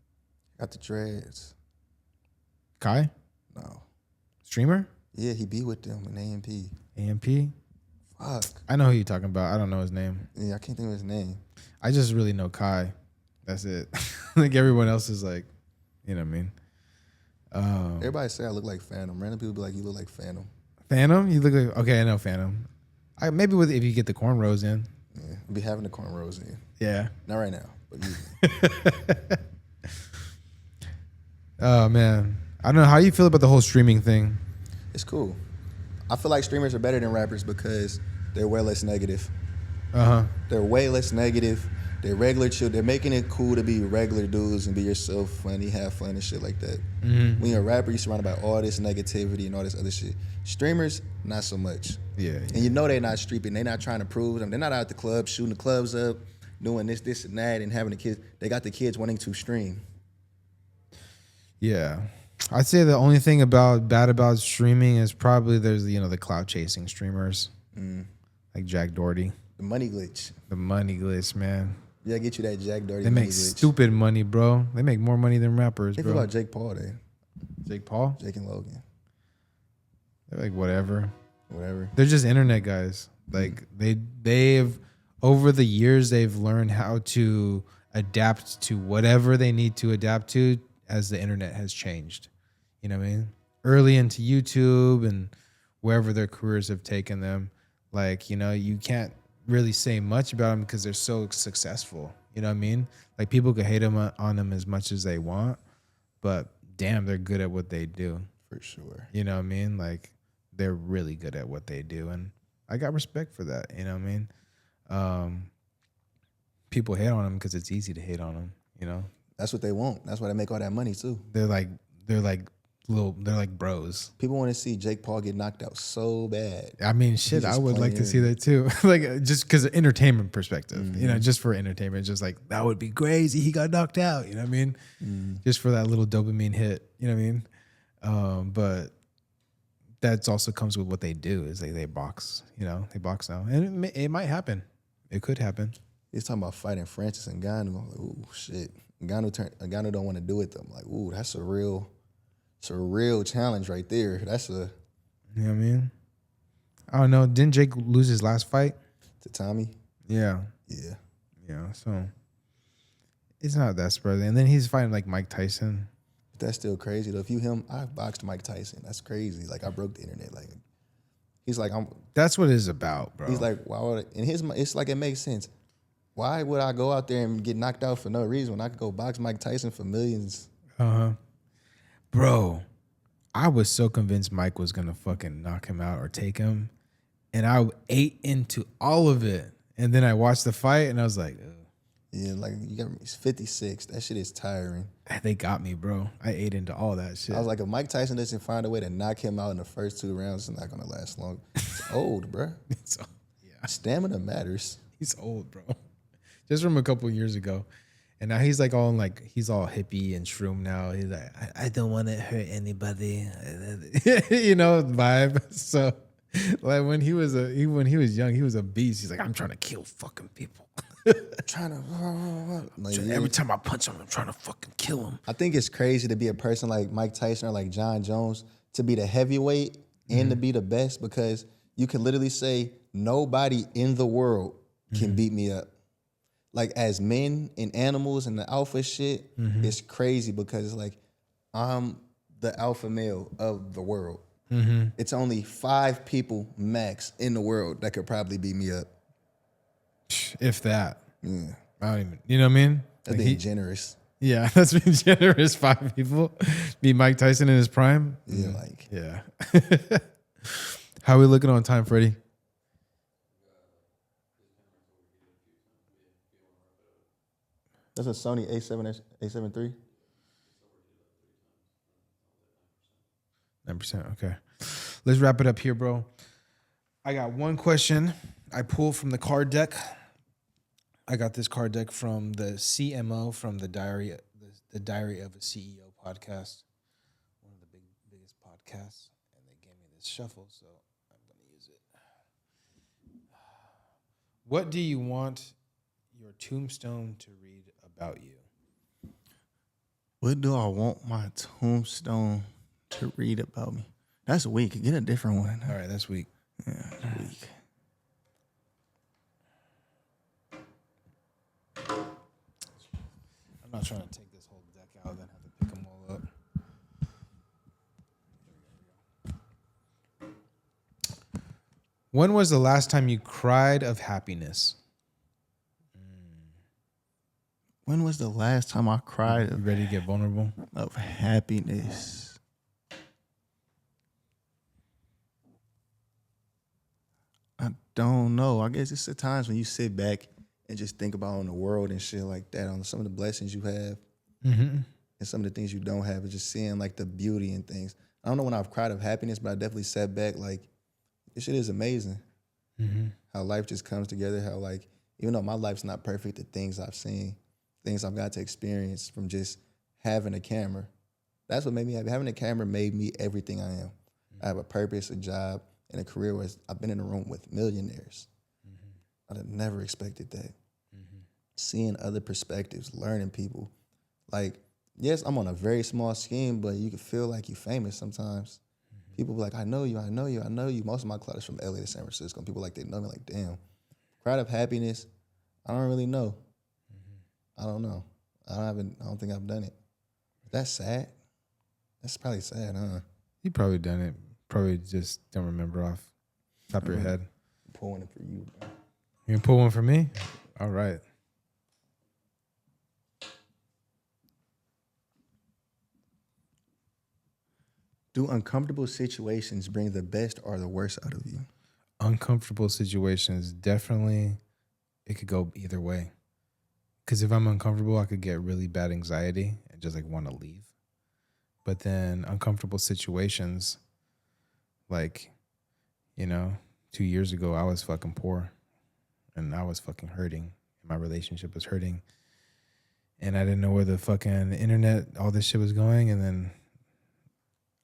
Got the dreads. Kai? No. Streamer? Yeah, he be with them in AMP. AMP? Fuck. I know who you're talking about. I don't know his name. Yeah, I can't think of his name. I just really know Kai. That's it. Like everyone else is like, you know what I mean? Everybody say I look like Phantom. Random people be like, you look like Phantom. Phantom? You look like, okay, I know Phantom. Maybe if you get the cornrows in. Yeah, I'll be having the cornrows in. Yeah. Not right now, but usually. Oh, man. I don't know. How you feel about the whole streaming thing? It's cool. I feel like streamers are better than rappers because they're way less negative. Uh-huh. They're way less negative. They're regular chill. They're making it cool to be regular dudes and be yourself, funny, have fun and shit like that. Mm-hmm. When you're a rapper, you're surrounded by all this negativity and all this other shit. Streamers, not so much. Yeah. And you know they're not streeping. They're not trying to prove them. They're not out at the club shooting the clubs up, doing this, and that, and having the kids. They got the kids wanting to stream. Yeah. I'd say the only thing bad about streaming is probably there's, you know, the cloud chasing streamers. Like Jack Doherty. The money glitch. The money glitch, man. Yeah, get you that Jack Doherty. They money make glitch. stupid money, bro. They make more money than rappers, Think bro. about Jake Paul, Jake Paul? Jake and Logan. They're like whatever. Whatever. They're just internet guys. Like they've over the years they've learned how to adapt to whatever they need to adapt to as the internet has changed. You know what I mean? Early into YouTube and wherever their careers have taken them, like, you know, you can't really say much about them because they're so successful. You know what I mean? Like people could hate them on them as much as they want, but damn, they're good at what they do. For sure. You know what I mean? Like they're really good at what they do. And I got respect for that. You know what I mean? People hate on them because it's easy to hate on them, you know? That's what they want. That's why they make all that money too. They're like bros. People want to see Jake Paul get knocked out so bad. I mean, shit, I just would like to playing. see that too. Like just because of entertainment perspective, you know, just for entertainment, just like that would be crazy. He got knocked out. You know what I mean? Just for that little dopamine hit. You know what I mean? But that's also comes with what they do is they box. You know, they box now, and it might happen. It could happen. He's talking about fighting Francis and Ngannou. I'm like, ooh, shit. Ngannou don't want to do it though. I'm like, ooh, that's a real challenge right there. That's a. You know what I mean? I don't know. Didn't Jake lose his last fight? To Tommy? Yeah. Yeah. Yeah. So it's not that surprising. And then he's fighting like Mike Tyson. But that's still crazy though. If you him, I boxed Mike Tyson. That's crazy. Like I broke the internet. Like he's like That's what it's about, bro. He's like, why would I, it's like it makes sense. Why would I go out there and get knocked out for no reason when I could go box Mike Tyson for millions? Bro, I was so convinced Mike was gonna fucking knock him out or take him, and I ate into all of it. And then I watched the fight, and I was like, ugh. Yeah, like you got me. It's 56. That shit is tiring. They got me, bro. I ate into all that shit. I was like, if Mike Tyson doesn't find a way to knock him out in the first 2 rounds, it's not gonna last long. It's old, bro. Yeah, Stamina matters. he's old, bro. Just from a couple years ago. And now he's like all like he's all hippie and shroom now. He's like, I don't want to hurt anybody, vibe. So like when he was young, he was a beast. He's like, I'm trying to kill fucking people. Trying to like, Every time I punch him, I'm trying to fucking kill him. I think it's crazy to be a person like Mike Tyson or like John Jones, to be the heavyweight and to be the best, because you can literally say nobody in the world can beat me up. Like as men and animals and the alpha shit, it's crazy because it's like I'm the alpha male of the world. It's only 5 people max in the world that could probably beat me up. If that. Yeah. I don't even, you know what I mean? That's Like being generous. Yeah, that's being generous. 5 people. Be Mike Tyson in his prime. Yeah, like. Yeah. How are we looking on time, Freddie? That's a Sony A7 III. 9%. Okay. Let's wrap it up here, bro. I got one question I pulled from the card deck. I got this card deck from the CMO from the Diary of a CEO podcast, one of the biggest podcasts, and they gave me this shuffle, so I'm going to use it. What do you want your tombstone to read about you? What do I want my tombstone to read about me? That's weak. Get a different one. All right, that's weak. Yeah, that's weak. I'm not trying to take this whole deck out and then have to pick them all up. When was the last time you cried of happiness? When was the last time I cried You ready to get vulnerable? of happiness? I don't know. I guess it's the times when you sit back and just think about on the world and shit like that, on some of the blessings you have and some of the things you don't have, and just seeing like the beauty in things. I don't know when I've cried of happiness, but I definitely sat back like, this shit is amazing. How life just comes together, how like, even though my life's not perfect, the things I've seen, things I've got to experience from just having a camera. That's what made me happy. Having a camera made me everything I am. I have a purpose, a job, and a career where I've been in a room with millionaires. I'd have never expected that. Seeing other perspectives, learning people. Like, yes, I'm on a very small scheme, but you can feel like you're famous sometimes. People be like, I know you, I know you, I know you. Most of my club is from LA to San Francisco. And people like, they know me, like, damn. Cried of happiness, I don't really know. I don't know. I don't think I've done it. That's sad. That's probably sad, huh? You probably done it. Probably just don't remember off top of your head. I'm pulling it for you, bro. You can pull one for me? All right. Do uncomfortable situations bring the best or the worst out of you? Uncomfortable situations, definitely, it could go either way. Because if I'm uncomfortable, I could get really bad anxiety and just like want to leave. But then uncomfortable situations, like, 2 years ago, I was fucking poor and I was fucking hurting. My relationship was hurting. And I didn't know where the fucking internet, all this shit was going. And then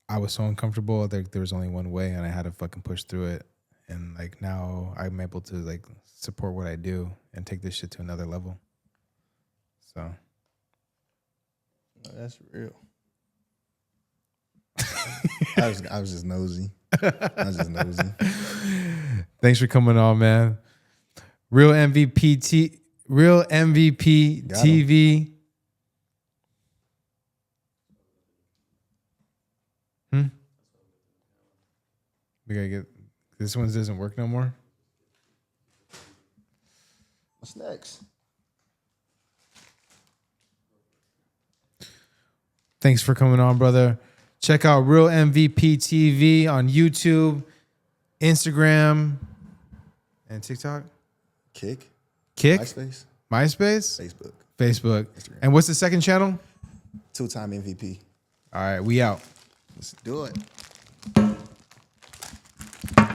I was so uncomfortable that there was only one way and I had to fucking push through it. And like now I'm able to like support what I do and take this shit to another level. So. No, that's real. I was just nosy. Thanks for coming on, man. Real MVP TV. We gotta get this one doesn't work no more. What's next? Thanks for coming on, brother. Check out Real MVP TV on YouTube, Instagram, and TikTok. Kick? MySpace? Facebook. Facebook. Instagram. And what's the second channel? 2-time MVP. All right, we out. Let's do it.